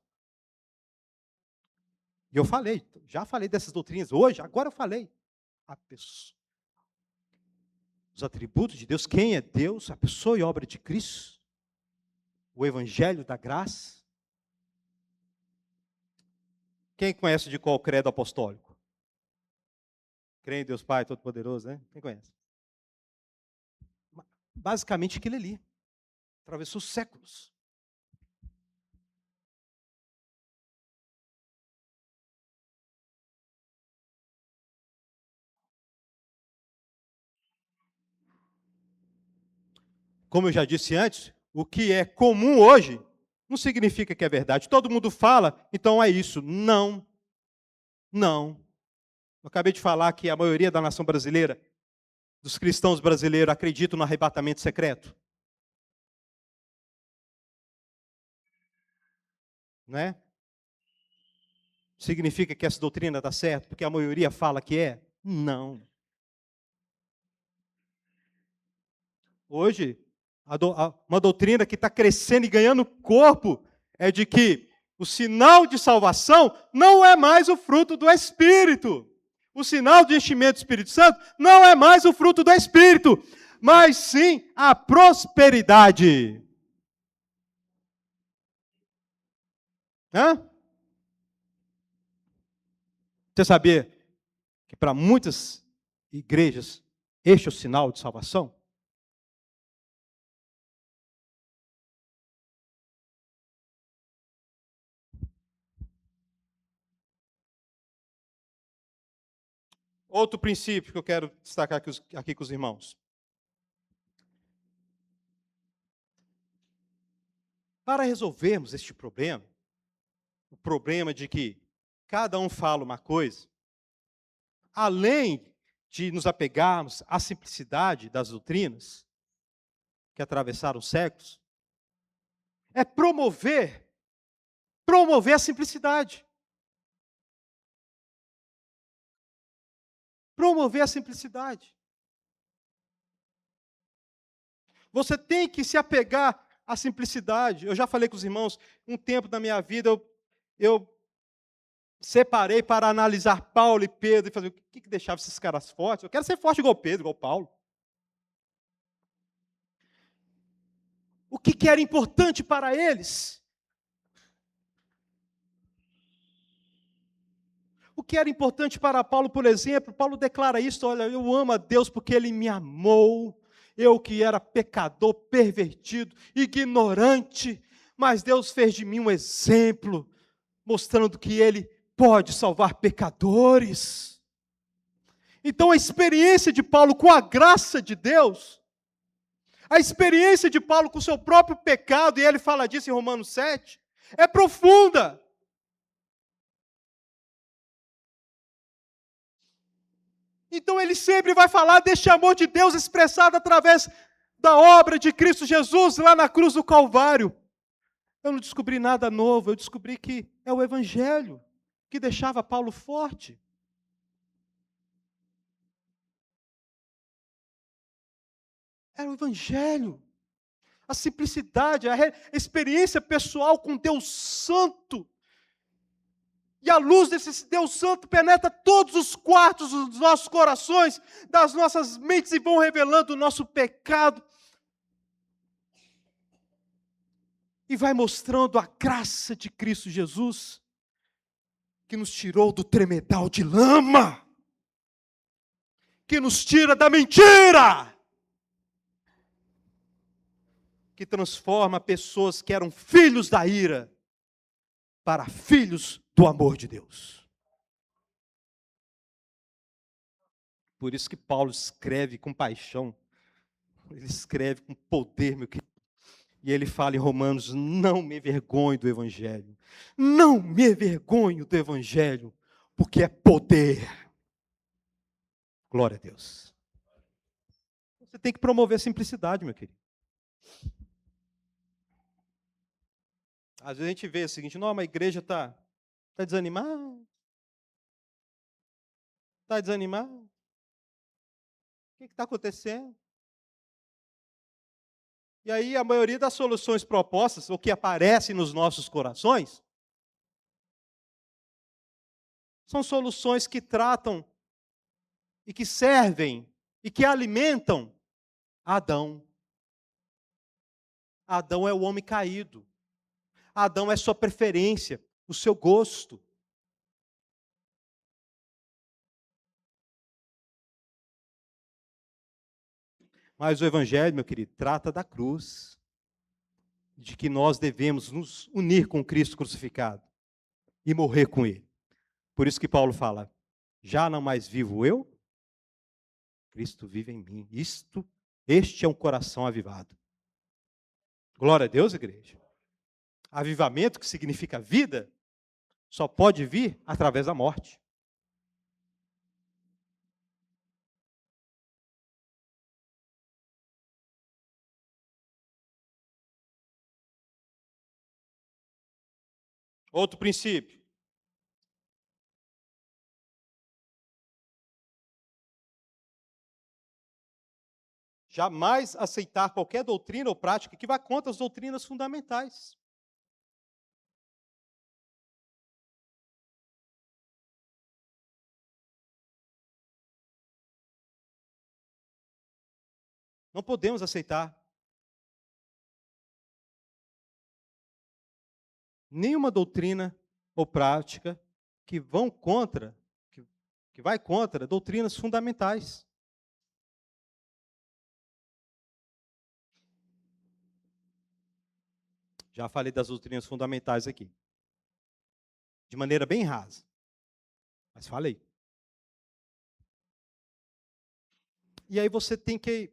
E eu falei, já falei dessas doutrinas hoje, agora eu falei. A pessoa, os atributos de Deus, quem é Deus, a pessoa e obra de Cristo, o Evangelho da graça. Quem conhece de qual credo apostólico? Crê em Deus Pai Todo-Poderoso, né? Quem conhece? Basicamente aquilo ali. Atravessou séculos. Como eu já disse antes, o que é comum hoje não significa que é verdade. Todo mundo fala, então é isso. Não. Não. Eu acabei de falar que a maioria da nação brasileira, dos cristãos brasileiros, acreditam no arrebatamento secreto. Não é? significa que essa doutrina está certa, porque a maioria fala que é? Não. Hoje, uma doutrina que está crescendo e ganhando corpo é de que o sinal de salvação não é mais o fruto do Espírito. O sinal de enchimento do Espírito Santo não é mais o fruto do Espírito, mas sim a prosperidade. Hã? Você sabia que para muitas igrejas este é o sinal de salvação? Outro princípio que eu quero destacar aqui com os irmãos. Para resolvermos este problema, o problema de que cada um fala uma coisa, além de nos apegarmos à simplicidade das doutrinas que atravessaram os séculos, é promover a simplicidade. Promover a simplicidade. Você tem que se apegar à simplicidade. Eu já falei com os irmãos, um tempo da minha vida eu separei para analisar Paulo e Pedro e fazer o que deixava esses caras fortes. Eu quero ser forte igual Pedro, igual Paulo. O que era importante para eles? O que era importante para Paulo, por exemplo, Paulo declara isso, olha, eu amo a Deus porque Ele me amou, eu que era pecador, pervertido, ignorante, mas Deus fez de mim um exemplo, mostrando que Ele pode salvar pecadores. Então a experiência de Paulo com a graça de Deus, a experiência de Paulo com o seu próprio pecado, e ele fala disso em Romanos 7, é profunda. Então ele sempre vai falar deste amor de Deus expressado através da obra de Cristo Jesus lá na cruz do Calvário. Eu não descobri nada novo, eu descobri que é o Evangelho que deixava Paulo forte. Era o Evangelho, a simplicidade, a experiência pessoal com Deus Santo. E a luz desse Deus Santo penetra todos os quartos dos nossos corações, das nossas mentes, e vão revelando o nosso pecado. E vai mostrando a graça de Cristo Jesus, que nos tirou do tremedal de lama, que nos tira da mentira, que transforma pessoas que eram filhos da ira, para filhos do amor de Deus. Por isso que Paulo escreve com paixão, ele escreve com poder, meu querido. E ele fala em Romanos, não me envergonhe do Evangelho. Não me envergonhe do Evangelho, porque é poder. Glória a Deus. Você tem que promover a simplicidade, meu querido. Às vezes a gente vê o seguinte, não, mas a igreja está desanimada. Está desanimada. O que está acontecendo? E aí a maioria das soluções propostas, ou que aparecem nos nossos corações, são soluções que tratam e que servem e que alimentam Adão. Adão é o homem caído. Adão é sua preferência, o seu gosto. Mas o Evangelho, meu querido, trata da cruz, de que nós devemos nos unir com Cristo crucificado e morrer com Ele. Por isso que Paulo fala, já não mais vivo eu, Cristo vive em mim. Este é um coração avivado. Glória a Deus, igreja. Avivamento, que significa vida, só pode vir através da morte. Outro princípio. Jamais aceitar qualquer doutrina ou prática que vá contra as doutrinas fundamentais. Não podemos aceitar nenhuma doutrina ou prática que vão contra, que vai contra doutrinas fundamentais. Já falei das doutrinas fundamentais aqui, de maneira bem rasa, mas falei. E aí você tem que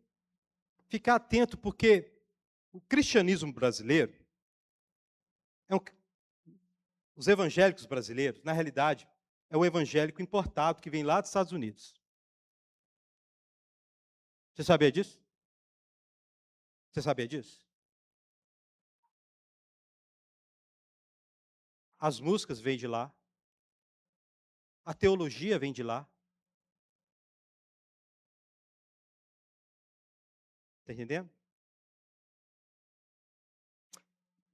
ficar atento, porque o cristianismo brasileiro, os evangélicos brasileiros, na realidade, é o evangélico importado que vem lá dos Estados Unidos. Você sabia disso? Você sabia disso? As músicas vêm de lá, a teologia vem de lá. Está entendendo?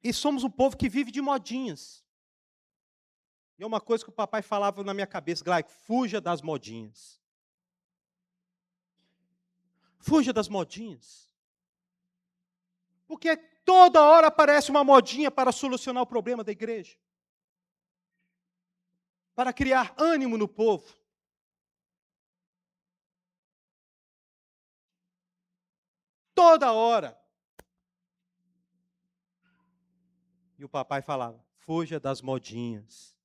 E somos um povo que vive de modinhas. E é uma coisa que o papai falava na minha cabeça, Glaico, fuja das modinhas. Fuja das modinhas. Porque toda hora aparece uma modinha para solucionar o problema da igreja. Para criar ânimo no povo. Toda hora. E o papai falava, fuja das modinhas.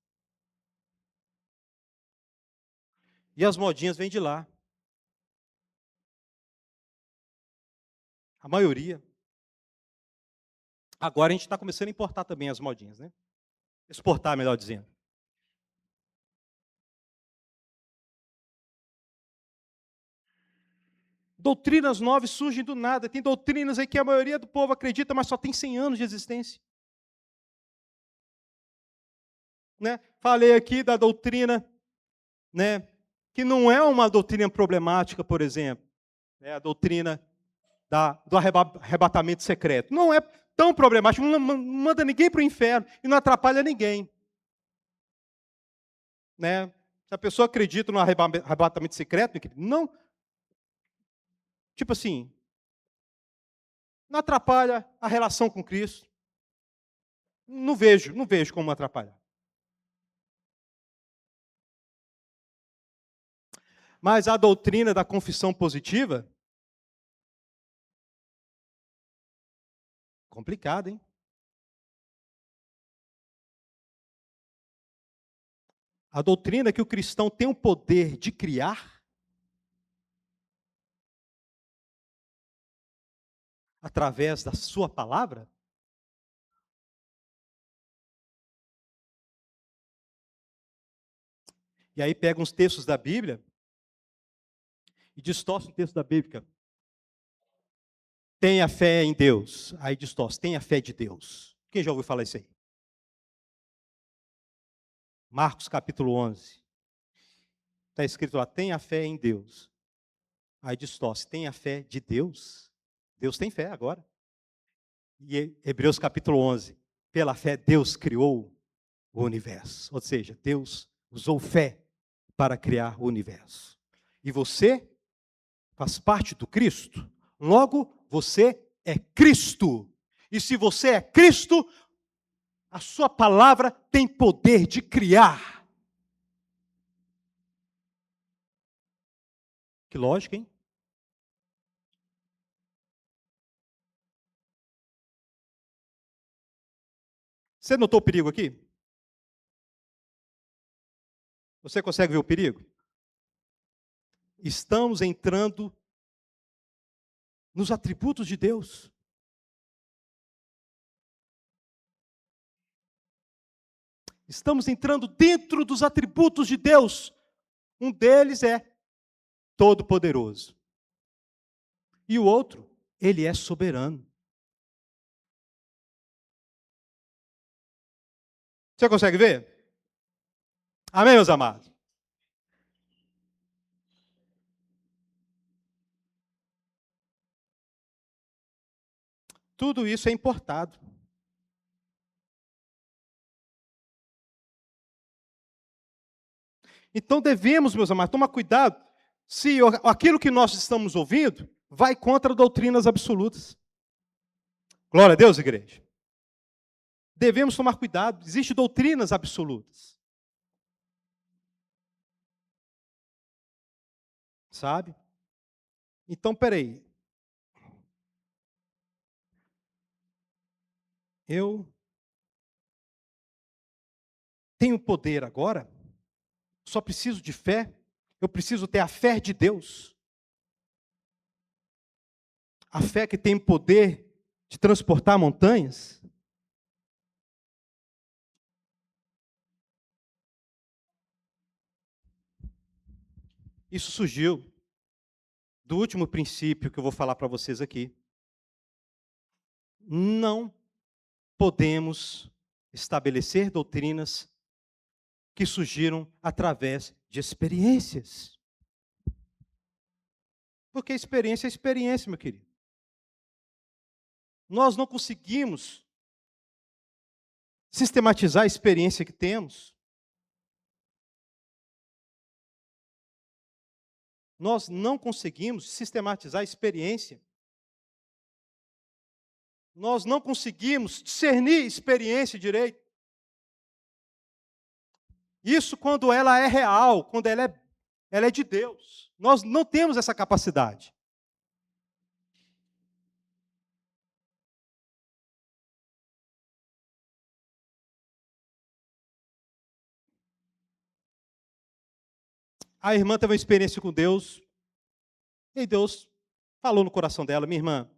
E as modinhas vêm de lá. A maioria. Agora a gente está começando a importar também as modinhas, né? Exportar, melhor dizendo. Doutrinas novas surgem do nada. Tem doutrinas aí que a maioria do povo acredita, mas só tem 100 anos de existência. Né? Falei aqui da doutrina, né, que não é uma doutrina problemática, por exemplo. É a doutrina do arrebatamento secreto. Não é tão problemática, não manda ninguém para o inferno e não atrapalha ninguém. Né? Se a pessoa acredita no arrebatamento secreto, não. Tipo assim, não atrapalha a relação com Cristo. Não vejo como atrapalhar. Mas a doutrina da confissão positiva, complicado, hein? A doutrina que o cristão tem o poder de criar através da sua palavra. E aí pega uns textos da Bíblia e distorce um texto da Bíblia. Tenha fé em Deus. Aí distorce, tenha fé de Deus. Quem já ouviu falar isso aí? Marcos capítulo 11. Está escrito lá, tenha fé em Deus. Aí distorce, tenha fé de Deus. Deus tem fé agora. E Hebreus capítulo 11. Pela fé Deus criou o universo. Ou seja, Deus usou fé para criar o universo. E você faz parte do Cristo. Logo, você é Cristo. E se você é Cristo, a sua palavra tem poder de criar. Que lógica, hein? Você notou o perigo aqui? Você consegue ver o perigo? Estamos entrando nos atributos de Deus. Estamos entrando dentro dos atributos de Deus. Um deles é todo-poderoso. E o outro, ele é soberano. Você consegue ver? Amém, meus amados? Tudo isso é importado. Então devemos, meus amados, tomar cuidado se aquilo que nós estamos ouvindo vai contra doutrinas absolutas. Glória a Deus, igreja. Devemos tomar cuidado, existem doutrinas absolutas. Sabe? Então, peraí. Eu tenho poder agora? Só preciso de fé? Eu preciso ter a fé de Deus. A fé que tem poder de transportar montanhas? Isso surgiu do último princípio que eu vou falar para vocês aqui. Não podemos estabelecer doutrinas que surgiram através de experiências. Porque experiência é experiência, meu querido. Nós não conseguimos sistematizar a experiência que temos. Nós não conseguimos sistematizar a experiência. Nós não conseguimos discernir experiência direito. Isso quando ela é real, quando ela é de Deus. Nós não temos essa capacidade. A irmã teve uma experiência com Deus, e Deus falou no coração dela, minha irmã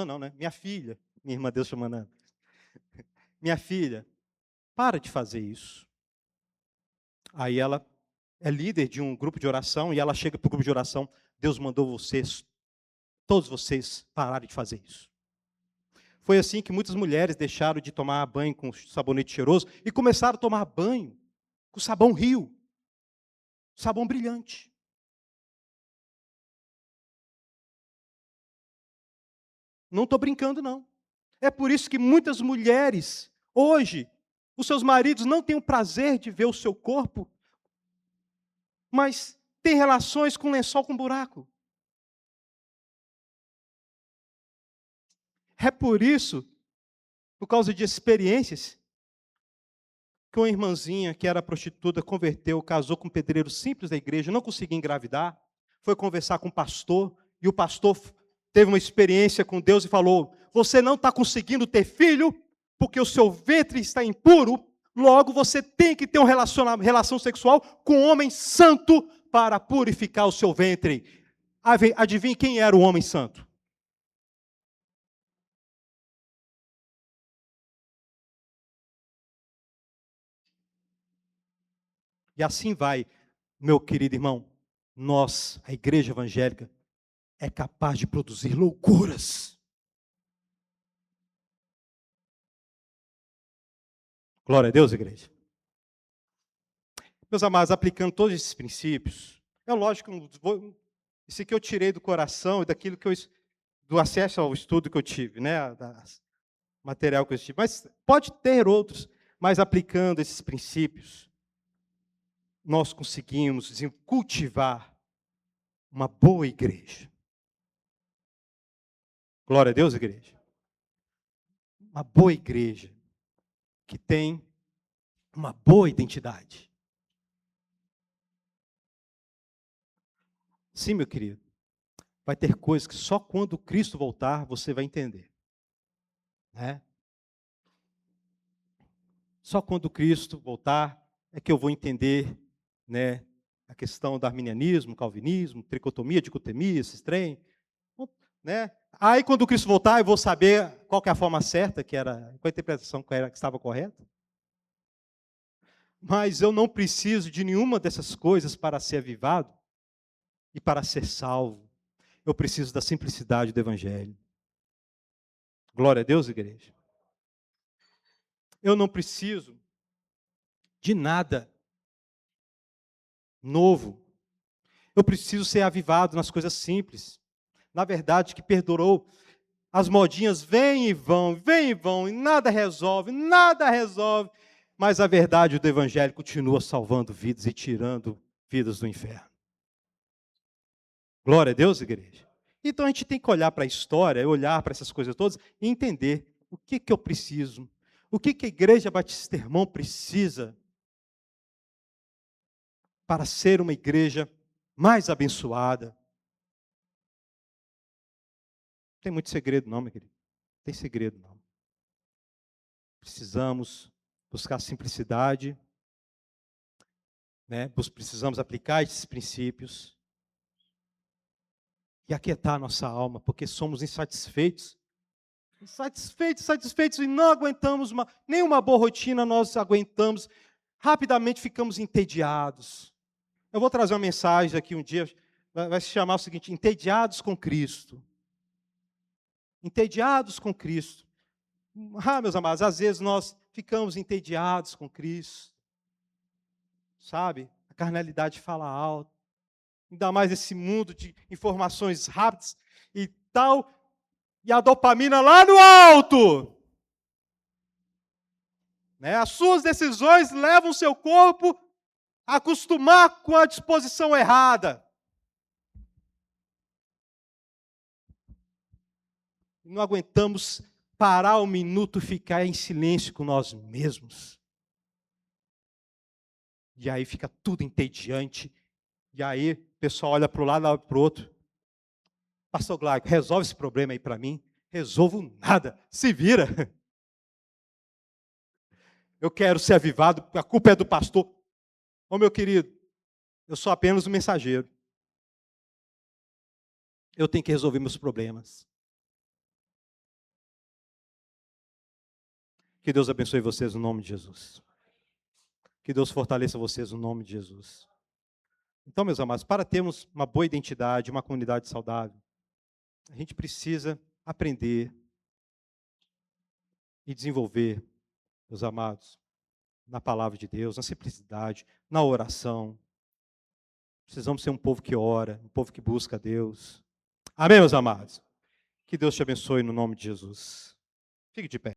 não, né? Minha filha, minha irmã Deus chamando ela. Minha filha, para de fazer isso. Aí ela é líder de um grupo de oração, e ela chega para o grupo de oração, Deus mandou vocês, todos vocês, pararem de fazer isso. Foi assim que muitas mulheres deixaram de tomar banho com sabonete cheiroso e começaram a tomar banho com sabão Rio, sabão brilhante. Não estou brincando, não. É por isso que muitas mulheres, hoje, os seus maridos não têm o prazer de ver o seu corpo, mas têm relações com lençol com buraco. É por isso, por causa de experiências, que uma irmãzinha que era prostituta converteu, casou com um pedreiro simples da igreja, não conseguia engravidar, foi conversar com o pastor, e o pastor teve uma experiência com Deus e falou: você não está conseguindo ter filho, porque o seu ventre está impuro, logo você tem que ter uma relação sexual com um homem santo para purificar o seu ventre. Adivinhe quem era o homem santo? E assim vai, meu querido irmão. Nós, a igreja evangélica, é capaz de produzir loucuras. Glória a Deus, igreja. Meus amados, aplicando todos esses princípios, é lógico, isso aqui eu tirei do coração e daquilo que do acesso ao estudo que eu tive, né, material que eu tive. Mas pode ter outros, mas aplicando esses princípios, nós conseguimos cultivar uma boa igreja. Glória a Deus, igreja. Uma boa igreja que tem uma boa identidade. Sim, meu querido. Vai ter coisas que só quando Cristo voltar você vai entender. Né? Só quando Cristo voltar é que eu vou entender, né, a questão do arminianismo, calvinismo, tricotomia, dicotomia, esses trem. Né? Aí quando Cristo voltar eu vou saber qual que é a forma certa, qual a interpretação que estava correta. Mas eu não preciso de nenhuma dessas coisas para ser avivado e para ser salvo. Eu preciso da simplicidade do Evangelho. Glória a Deus, igreja. Eu não preciso de nada novo. Eu preciso ser avivado nas coisas simples. Na verdade, que perdurou As modinhas vêm e vão, e nada resolve. Mas a verdade do Evangelho continua salvando vidas e tirando vidas do inferno. Glória a Deus, igreja. Então a gente tem que olhar para a história, olhar para essas coisas todas e entender o que eu preciso, o que a Igreja Batista Irmão precisa para ser uma igreja mais abençoada. Não tem muito segredo não, meu querido. Não tem segredo não. Precisamos buscar simplicidade, né? Precisamos aplicar esses princípios e aquietar a nossa alma, porque somos insatisfeitos. Satisfeitos e não aguentamos nenhuma boa rotina, nós aguentamos, rapidamente ficamos entediados. Eu vou trazer uma mensagem aqui um dia, vai se chamar o seguinte: entediados com Cristo. Entediados com Cristo. Meus amados, às vezes nós ficamos entediados com Cristo. Sabe? A carnalidade fala alto. Ainda mais nesse mundo de informações rápidas e tal. E a dopamina lá no alto. Né? As suas decisões levam o seu corpo a acostumar com a disposição errada. Não aguentamos parar um minuto e ficar em silêncio com nós mesmos. E aí fica tudo entediante. E aí o pessoal olha para o lado, olha para o outro. Pastor Glauco, resolve esse problema aí para mim. Resolvo nada. Se vira. Eu quero ser avivado, a culpa é do pastor. Ô meu querido, eu sou apenas um mensageiro. Eu tenho que resolver meus problemas. Que Deus abençoe vocês no nome de Jesus. Que Deus fortaleça vocês no nome de Jesus. Então, meus amados, para termos uma boa identidade, uma comunidade saudável, a gente precisa aprender e desenvolver, meus amados, na palavra de Deus, na simplicidade, na oração. Precisamos ser um povo que ora, um povo que busca a Deus. Amém, meus amados? Que Deus te abençoe no nome de Jesus. Fique de pé.